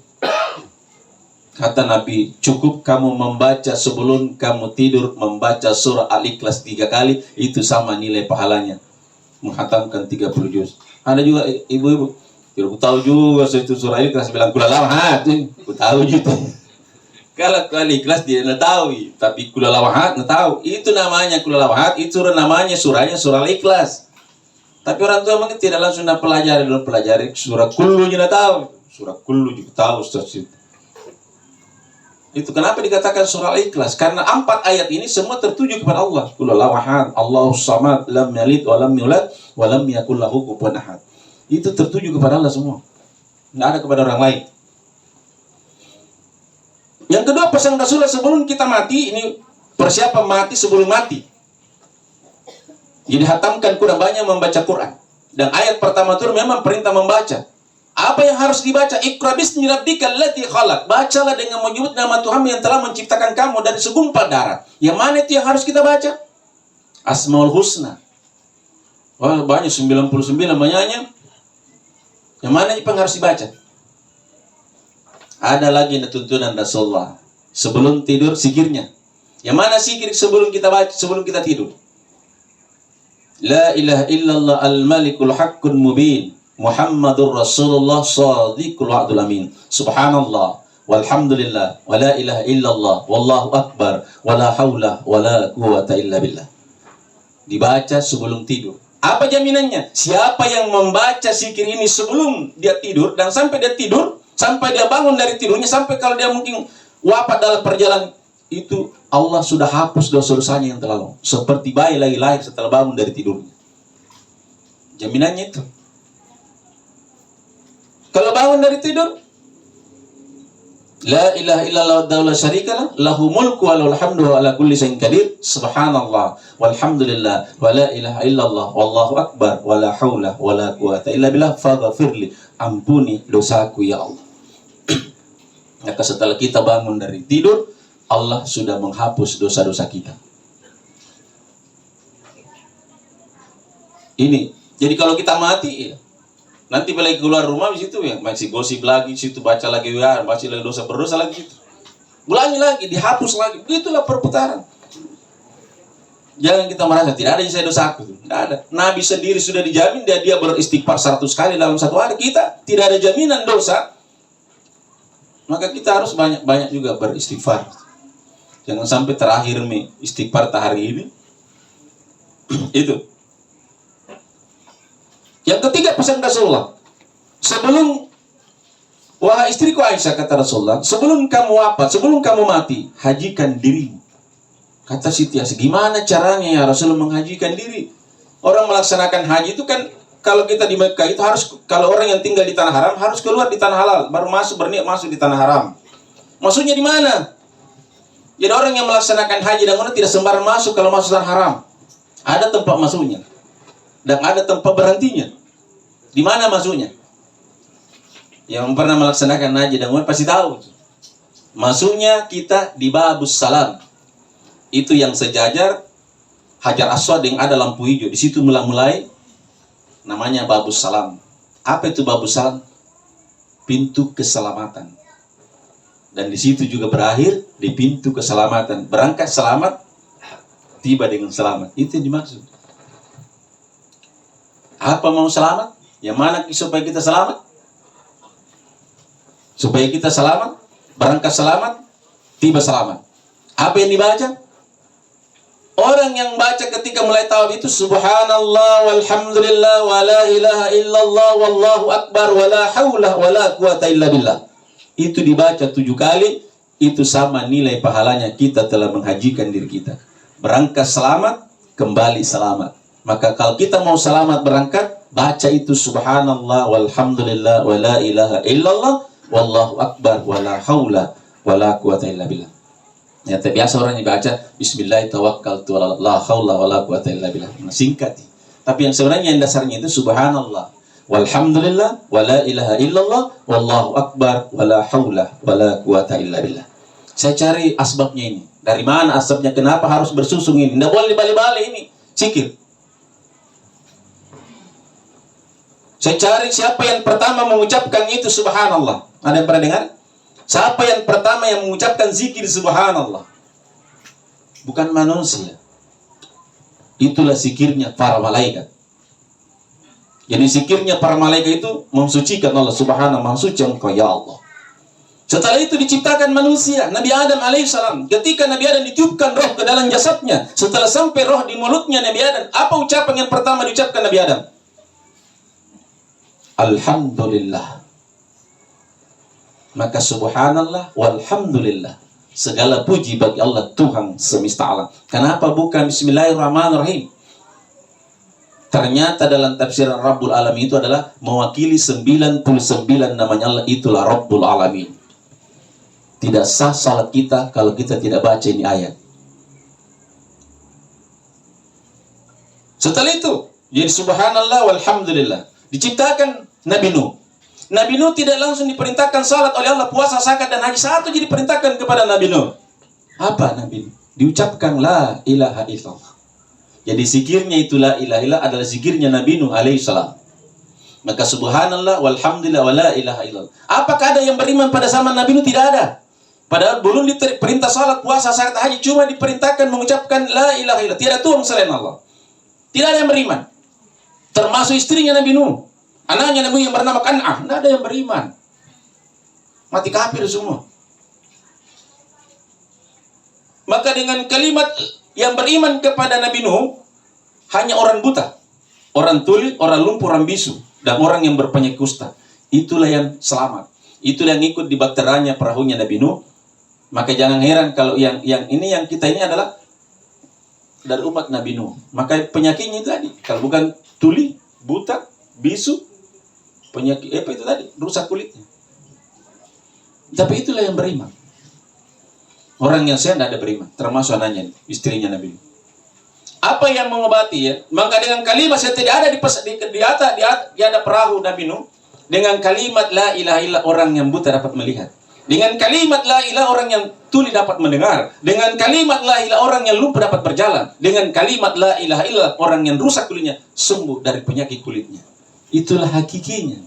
Kata Nabi, cukup kamu membaca sebelum kamu tidur, membaca surah Al-Ikhlas 3 kali, itu sama nilai pahalanya. Menghatamkan 30 juz. Ada juga ibu-ibu, aku tahu juga itu surah Al-Ikhlas, bilang kulalawahat, aku tahu gitu. Kalau Al-Ikhlas dia tidak tahu, tapi kulalawahat tidak tahu. Itu namanya kulalawahat, itu namanya surahnya surah Al-Ikhlas. Tapi orang tua mungkin tidak langsung pelajari surah kullu tidak tahu. Surah kullu juga tahu Ustaz itu. Itu kenapa dikatakan surah Al-Ikhlas? Karena 4 ayat ini semua tertuju kepada Allah. Qul huwallahu ahad, Allahus samad, lam yalid wa lam yulad wa lam yakul lahu kufuwan ahad. Itu tertuju kepada Allah semua. Enggak ada kepada orang lain. Yang kedua, pesan Rasulullah sebelum kita mati, ini persiapan mati sebelum mati. Jadi hatamkan Quran, banyak membaca Quran. Dan ayat pertama itu memang perintah membaca. Apa yang harus dibaca? Iqra bismi rabbikal ladzi khalaq. Bacalah dengan menyebut nama Tuhan yang telah menciptakan kamu dari segumpal darah. Yang mana itu yang harus kita baca? Asmaul Husna. Wah, banyak 99 banyaknya. Yang mana itu yang harus dibaca? Ada lagi tuntunan Rasulullah. Sebelum tidur zikirnya. Yang mana zikir sebelum kita baca, sebelum kita tidur? La ilaha illallah al-malikul haqqul mubin. Muhammadur Rasulullah shadiqul wa'dul amin. Subhanallah walhamdulillah wa la ilaha illallah wallahu akbar wa la haula wa la quwata illa billah. Dibaca sebelum tidur. Apa jaminannya? Siapa yang membaca zikir ini sebelum dia tidur dan sampai dia tidur, sampai dia bangun dari tidurnya, sampai kalau dia mungkin wafat dalam perjalanan, itu Allah sudah hapus dosa-dosanya yang telah lalu. Seperti bayi lagi lahir setelah bangun dari tidurnya. Jaminannya itu. Kalau bangun dari tidur, la ilaha illallah wahdahu la syarikalah, lahu mulku wa lahul hamdu wa ala kulli syai'in qadir. Subhanallah walhamdulillah wa la ilaha illallah wallahu akbar wa la haula wa la quwata illa billah faghfirli. Ampuni dosaku ya Allah. Maka setelah kita bangun dari tidur, Allah sudah menghapus dosa-dosa kita. Ini. Jadi kalau kita mati, nanti balik keluar rumah di situ ya, masih gosip lagi, situ baca lagi ya, baca lagi dosa berdosa lagi gitu. Ulangi lagi, dihapus lagi. Itulah perputaran. Jangan kita merasa tidak ada yang saya dosaku. Tidak ada. Nabi sendiri sudah dijamin dia beristighfar 100 kali dalam satu hari. Kita tidak ada jaminan dosa. Maka kita harus banyak-banyak juga beristighfar. Jangan sampai terakhir istighfar hari ini. Itu. Yang ketiga pesan Rasulullah. Wahai istriku Aisyah, kata Rasulullah, sebelum kamu wafat, sebelum kamu mati, hajikan dirimu. Kata Siti Aisyah, gimana caranya ya Rasulullah menghajikan diri? Orang melaksanakan haji itu kan, kalau kita di Mekah itu harus, kalau orang yang tinggal di tanah haram harus keluar di tanah halal, baru berniat masuk di tanah haram. Maksudnya di mana? Jadi orang yang melaksanakan haji dan umrah tidak sembarang masuk kalau masuk tanah haram. Ada tempat masuknya dan ada tempat berhentinya. Di mana masuknya? Yang pernah melaksanakan haji dan umrah pasti tahu. Masuknya kita di Babus Salam. Itu yang sejajar Hajar Aswad yang ada lampu hijau. Di situ mulai namanya Babus Salam. Apa itu Babus Salam? Pintu keselamatan. Dan di situ juga berakhir di pintu keselamatan. Berangkat selamat, tiba dengan selamat. Itu yang dimaksud. Apa mau selamat? Yang mana supaya kita selamat? Supaya kita selamat, berangkat selamat, tiba selamat. Apa yang dibaca? Orang yang baca ketika mulai tawaf itu subhanallah walhamdulillah wa la ilaha illallah wallahu akbar wa la haula wa la quwata illa billah. Itu dibaca 7 kali, itu sama nilai pahalanya kita telah menghajikan diri kita. Berangkat selamat, kembali selamat. Maka kalau kita mau selamat berangkat, baca itu subhanallah walhamdulillah wa la ilaha illallah wallahu akbar wa la haula wa la quwata illa billah. Ya, biasa orang yang baca bismillah tawakkaltu ala la haula wa la quwata illa billah. Singkat. Tapi yang sebenarnya yang dasarnya itu subhanallah walhamdulillah wa la ilaha illallah wallahu akbar wa la haula wa la quwata illa billah. Saya cari asbabnya ini. Dari mana asbabnya? Kenapa harus bersusung ini? Tidak boleh dibalik-balik ini. Zikir. Saya cari siapa yang pertama mengucapkan itu subhanallah. Ada yang pernah dengar? Siapa yang pertama yang mengucapkan zikir subhanallah? Bukan manusia. Itulah zikirnya para malaikat. Jadi zikirnya para malaikat itu mensucikan Allah subhanahu wa ta'ala. Engkau ya Allah. Setelah itu diciptakan manusia, Nabi Adam alaihissalam. Ketika Nabi Adam ditiupkan roh ke dalam jasadnya, setelah sampai roh di mulutnya Nabi Adam, apa ucapan yang pertama diucapkan Nabi Adam? Alhamdulillah. Maka subhanallah walhamdulillah Segala puji bagi Allah Tuhan semesta alam. Kenapa bukan Bismillahirrahmanirrahim? Ternyata dalam tafsiran Rabbul Alamin itu adalah mewakili 99 namanya Allah, itulah Rabbul Alamin. Tidak sah salat kita kalau kita tidak baca ini ayat. Setelah itu, jadi subhanallah walhamdulillah. Diciptakan Nabi Nuh. Nabi Nuh tidak langsung diperintahkan salat oleh Allah, puasa, zakat, dan haji. Satu jadi diperintahkan kepada Nabi Nuh. Apa Nabi Nuh? Diucapkan la ilaha illallah. Jadi zikirnya itu la ilaha illallah adalah zikirnya Nabi Nuh alaihissalam. Maka subhanallah walhamdulillah wa la ilaha illallah. Apakah ada yang beriman pada zaman Nabi Nuh? Tidak ada. Padahal belum diperintah salat, puasa, zakat, haji, cuma diperintahkan mengucapkan la ilaha illallah. Tidak Tuhan selain Allah. Tidak ada yang beriman. Termasuk istrinya Nabi Nuh. Anaknya Nabi yang bernama Kan'ah. Tidak ada yang beriman. Mati kafir semua. Maka dengan kalimat yang beriman kepada Nabi Nuh hanya orang buta, orang tuli, orang lumpuh, orang bisu, dan orang yang berpenyakit kusta. Itulah yang selamat. Itulah yang ikut di bakteranya perahunya Nabi Nuh. Maka jangan heran kalau yang kita ini adalah dari umat Nabi Nuh. Maka penyakitnya itu tadi. Kalau bukan tuli, buta, bisu, penyakit apa itu tadi? Rusak kulitnya. Tapi itulah yang beriman. Orang yang sehat tidak ada beriman, termasuk anaknya, istrinya Nabi Nuh. Apa yang mengobati ya? Maka dengan kalimat saya tidak ada di ada perahu Nabi Nuh. Dengan kalimat la ilaha illallah orang yang buta dapat melihat. Dengan kalimat la ilaha orang yang tuli dapat mendengar. Dengan kalimat la ilaha orang yang lumpuh dapat berjalan. Dengan kalimat la ilaha illallah orang yang rusak kulitnya sembuh dari penyakit kulitnya. Itulah hakikinya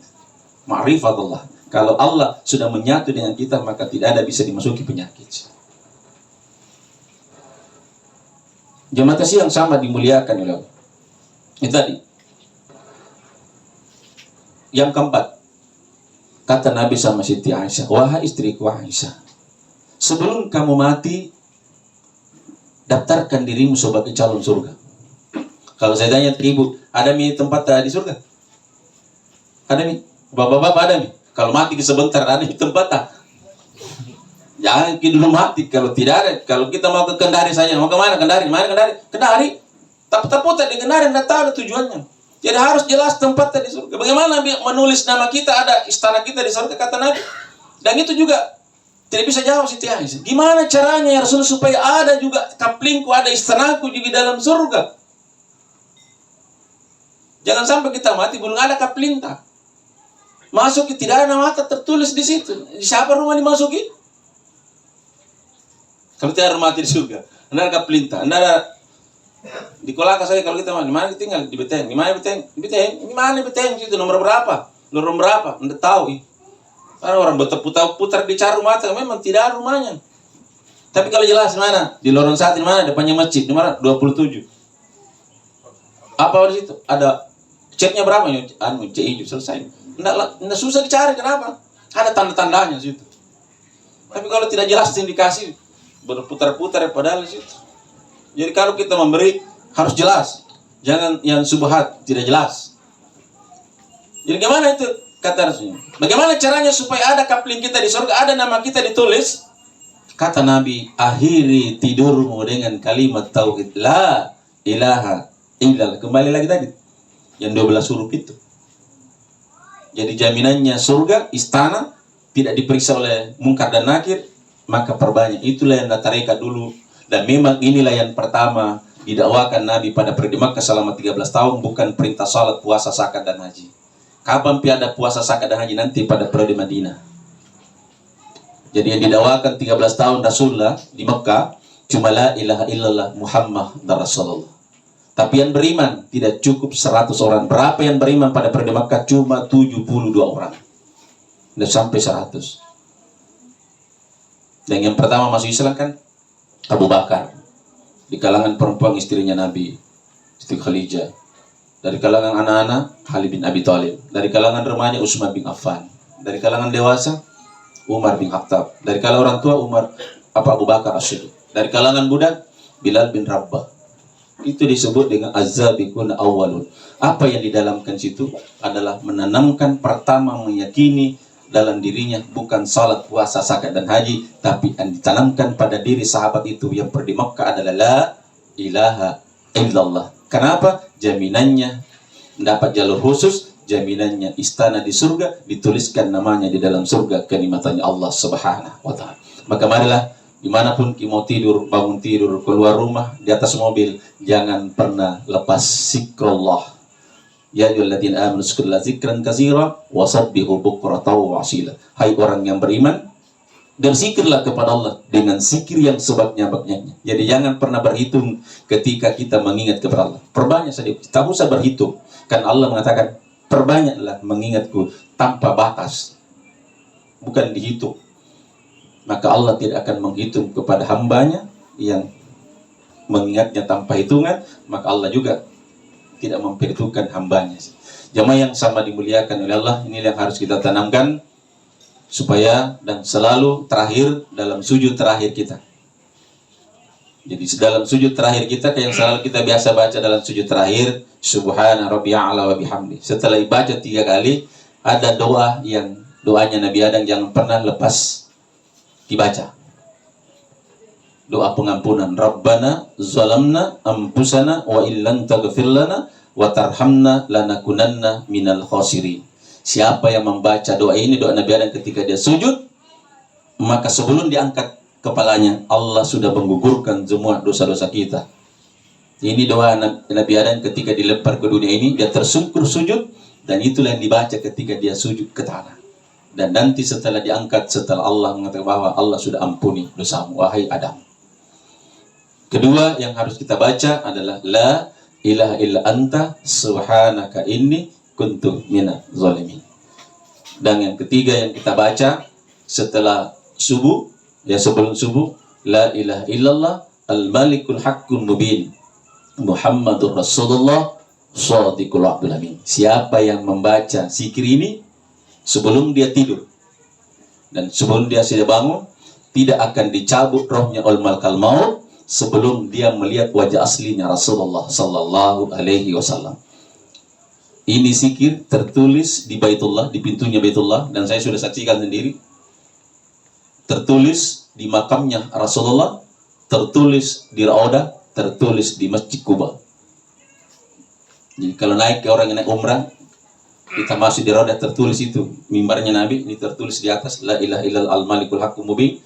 ma'rifatullah. Kalau Allah sudah menyatu dengan kita, maka tidak ada bisa dimasuki penyakit. Jemaah kasih yang sama dimuliakan oleh Allah. Itu tadi. Yang keempat, kata Nabi sama Siti Aisyah, wahai istriku Aisyah, sebelum kamu mati, daftarkan dirimu sebagai calon surga. Kalau saya tanya ibu, ada tempat di surga? Ada bapak-bapak ada Kalau mati sebentar, ada tempat tak? Jangan kita dulu mati. Kalau tidak ada, kalau kita mau ke Kendari saja, mau ke mana? Kendari, mana Kendari? Kendari. Tapi di Kendari tidak tahu tujuannya. Jadi harus jelas tempatnya di surga. Bagaimana menulis nama kita, ada istana kita di surga, kata Nabi. Dan itu juga tidak bisa jawab Siti Aisyah. Gimana caranya ya Rasul supaya ada juga kaplingku, ada istanaku juga dalam surga? Jangan sampai kita mati belum ada kapling tak. Masuk tidak ada mata tertulis di situ. Di siapa rumah dimasuki? Kalau tidak ada mati di surga, anda ada pelinta, anda ada di Kolaka saja kalau kita di mana kita tinggal di Beteng, di mana Beteng, di mana Beteng itu nomor berapa, anda tahu? Karena orang berputar dicari rumah, memang tidak ada rumahnya. Tapi kalau jelas mana di Lorong 1 di mana depannya masjid, di mana 27. Apa di situ? Ada ceknya berapa? C hijau selesai. Anda susah dicari, kenapa? Ada tanda-tandanya situ. Tapi kalau tidak jelas indikasi berputar-putar padahal di situ. Jadi kalau kita memberi harus jelas, jangan yang subhat tidak jelas. Jadi gimana itu kata Rasulnya? Bagaimana caranya supaya ada kapling kita di surga, ada nama kita ditulis? Kata Nabi, akhiri tidurmu dengan kalimat tauhid la ilaha illallah. Kembali lagi tadi yang 12 huruf itu. Jadi jaminannya surga, istana, tidak diperiksa oleh mungkar dan nakir, maka perbanyak. Itulah yang tarekat dulu. Dan memang inilah yang pertama didakwakan Nabi pada periode Makkah selama 13 tahun, bukan perintah salat, puasa, zakat dan haji. Kapan ada puasa, zakat dan haji? Nanti pada periode Madinah. Jadi yang didakwakan 13 tahun Rasulullah di Makkah cuma la ilaha illallah Muhammad dan Rasulullah. Tapi yang beriman tidak cukup 100 orang. Berapa yang beriman pada periode Makkah? Cuma 72 orang. Tidak sampai 100. Dan yang pertama masuk Islam kan Abu Bakar. Di kalangan perempuan istrinya Nabi, Siti Khadijah. Dari kalangan anak-anak Ali bin Abi Thalib. Dari kalangan remaja Utsman bin Affan. Dari kalangan dewasa Umar bin Khattab. Dari kalangan orang tua Abu Bakar As-Siddiq. Dari kalangan budak Bilal bin Rabah. Itu disebut dengan az-zabiqun awwalun. Apa yang didalamkan situ adalah menanamkan pertama meyakini dalam dirinya bukan salat, puasa, zakat dan haji, tapi yang ditanamkan pada diri sahabat itu yang pergi Makkah adalah la ilaha illallah. Kenapa? Jaminannya mendapat jalur khusus, jaminannya istana di surga, dituliskan namanya di dalam surga kenikmatannya Allah Subhanahu wa taala. Maka marilah dimanapun kita mau tidur, bangun tidur, keluar rumah, di atas mobil, jangan pernah lepas zikrullah. Ya ayyuhalladzina amanu zkurullaha dzikran katsiran wasabbihu bukratan wa asila. Hai orang yang beriman, berzikirlah kepada Allah dengan zikir yang sebanyak-banyaknya. Jadi jangan pernah berhitung ketika kita mengingat kepada Allah. Perbanyak saja, tak usah berhitung. Kan Allah mengatakan, perbanyaklah mengingatku tanpa batas. Bukan dihitung. Maka Allah tidak akan menghitung kepada hambanya yang mengingatnya tanpa hitungan, maka Allah juga tidak memperhitungkan hambanya. Jamaah yang sama dimuliakan oleh Allah, ini yang harus kita tanamkan supaya dan selalu terakhir dalam sujud terakhir kita. Jadi dalam sujud terakhir kita, yang selalu kita biasa baca dalam sujud terakhir, Subhana rabbiyal a'la wa bihamdi. Setelah dibaca 3 kali, ada doa yang doanya Nabi Adam jangan pernah lepas dibaca. Doa pengampunan. Rabbana zalamna anfusana wa illam taghfir lana wa tarhamna lanakunanna minal khasirin. Siapa yang membaca doa ini, doa Nabi Adam ketika dia sujud, maka sebelum diangkat kepalanya, Allah sudah menggugurkan semua dosa-dosa kita. Ini doa Nabi Adam ketika dilempar ke dunia ini, dia tersungkur sujud, dan itulah yang dibaca ketika dia sujud ke tanah. Dan nanti setelah diangkat, setelah Allah mengatakan bahwa Allah sudah ampuni dosamu, wahai Adam. Kedua yang harus kita baca adalah la ilaha illa anta subhanaka inni kuntu minaz zalimin. Dan yang ketiga yang kita baca setelah subuh, ya sebelum subuh, la ilaha illallah al-malikul haqqul mubin Muhammadur Rasulullah shadiqul wa'dul amin. Siapa yang membaca zikir ini sebelum dia tidur dan sebelum dia sudah bangun, tidak akan dicabut rohnya oleh malakal maut sebelum dia melihat wajah aslinya Rasulullah sallallahu alaihi wasallam. Ini zikir tertulis di Baitullah, di pintunya Baitullah, dan saya sudah saksikan sendiri. Tertulis di makamnya Rasulullah, tertulis di Raudah, tertulis di Masjid Kuba. Jadi kalau naik ke orang yang naik umrah, kita masih di Raudah, tertulis itu mimbarnya Nabi, ini tertulis di atas la ilaha illal al-malikul haqqul mubin.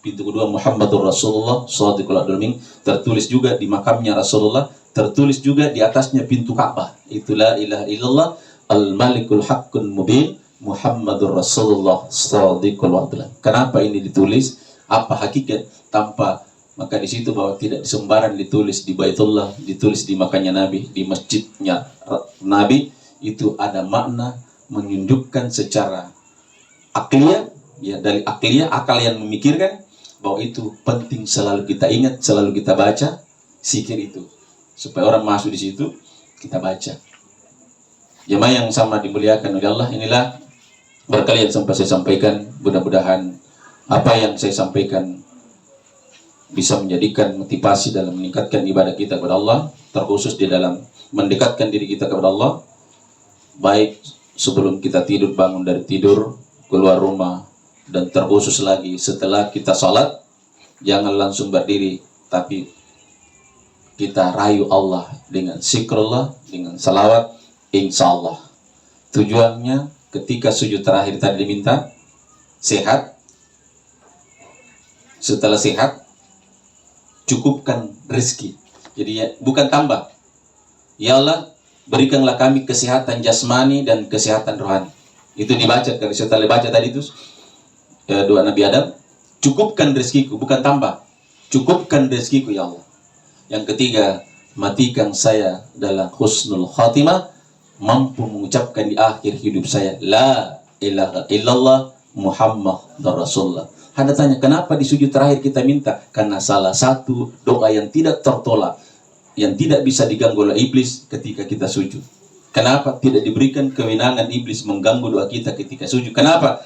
Pintu kedua Muhammadur Rasulullah shadiqul wa'dul amin, tertulis juga di makamnya Rasulullah, tertulis juga di atasnya pintu Ka'bah. Itu la ilaha illallah al-malikul haqqul mubin Muhammadur Rasulullah shadiqul wa'dul amin. Kenapa ini ditulis? Apa hakikat? Tanpa maka di situ bahwa tidak sembarang ditulis di Baitullah, ditulis di makamnya Nabi, di masjidnya Nabi, itu ada makna menunjukkan secara akliyah, ya dari akliyah, akal yang memikirkan bahwa itu penting selalu kita ingat, selalu kita baca zikir itu supaya orang masuk di situ kita baca. Jemaah yang sama dimuliakan oleh Allah, inilah berkali yang sampai saya sampaikan. Mudah-mudahan apa yang saya sampaikan bisa menjadikan motivasi dalam meningkatkan ibadah kita kepada Allah, terkhusus di dalam mendekatkan diri kita kepada Allah, baik sebelum kita tidur, bangun dari tidur, keluar rumah, dan terkhusus lagi setelah kita sholat. Jangan langsung berdiri, tapi kita rayu Allah dengan zikrullah, dengan salawat, insya Allah. Tujuannya ketika sujud terakhir tadi diminta sehat. Setelah sehat, cukupkan rezeki. Jadi ya, bukan tambah. Ya Allah, berikanlah kami kesehatan jasmani dan kesehatan rohani. Itu dibaca, kalau setelah dibaca tadi itu doa Nabi Adam, cukupkan rezekiku, bukan tambah. Cukupkan rezekiku ya Allah. Yang ketiga, matikan saya dalam husnul khatimah, mampu mengucapkan di akhir hidup saya la ilaha illallah Muhammadur Rasulullah. Anda tanya, kenapa di sujud terakhir kita minta? Karena salah satu doa yang tidak tertolak, yang tidak bisa diganggu oleh iblis ketika kita sujud. Kenapa tidak diberikan kewenangan iblis mengganggu doa kita ketika sujud? Kenapa?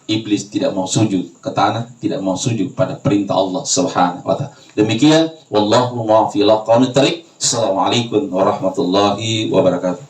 Iblis tidak mau sujud ke tanah, tidak mau sujud pada perintah Allah Subhanahu wa taala. Demikian, wallahu muwaffiq ila aqwamit thariq. Assalamualaikum warahmatullahi wabarakatuh.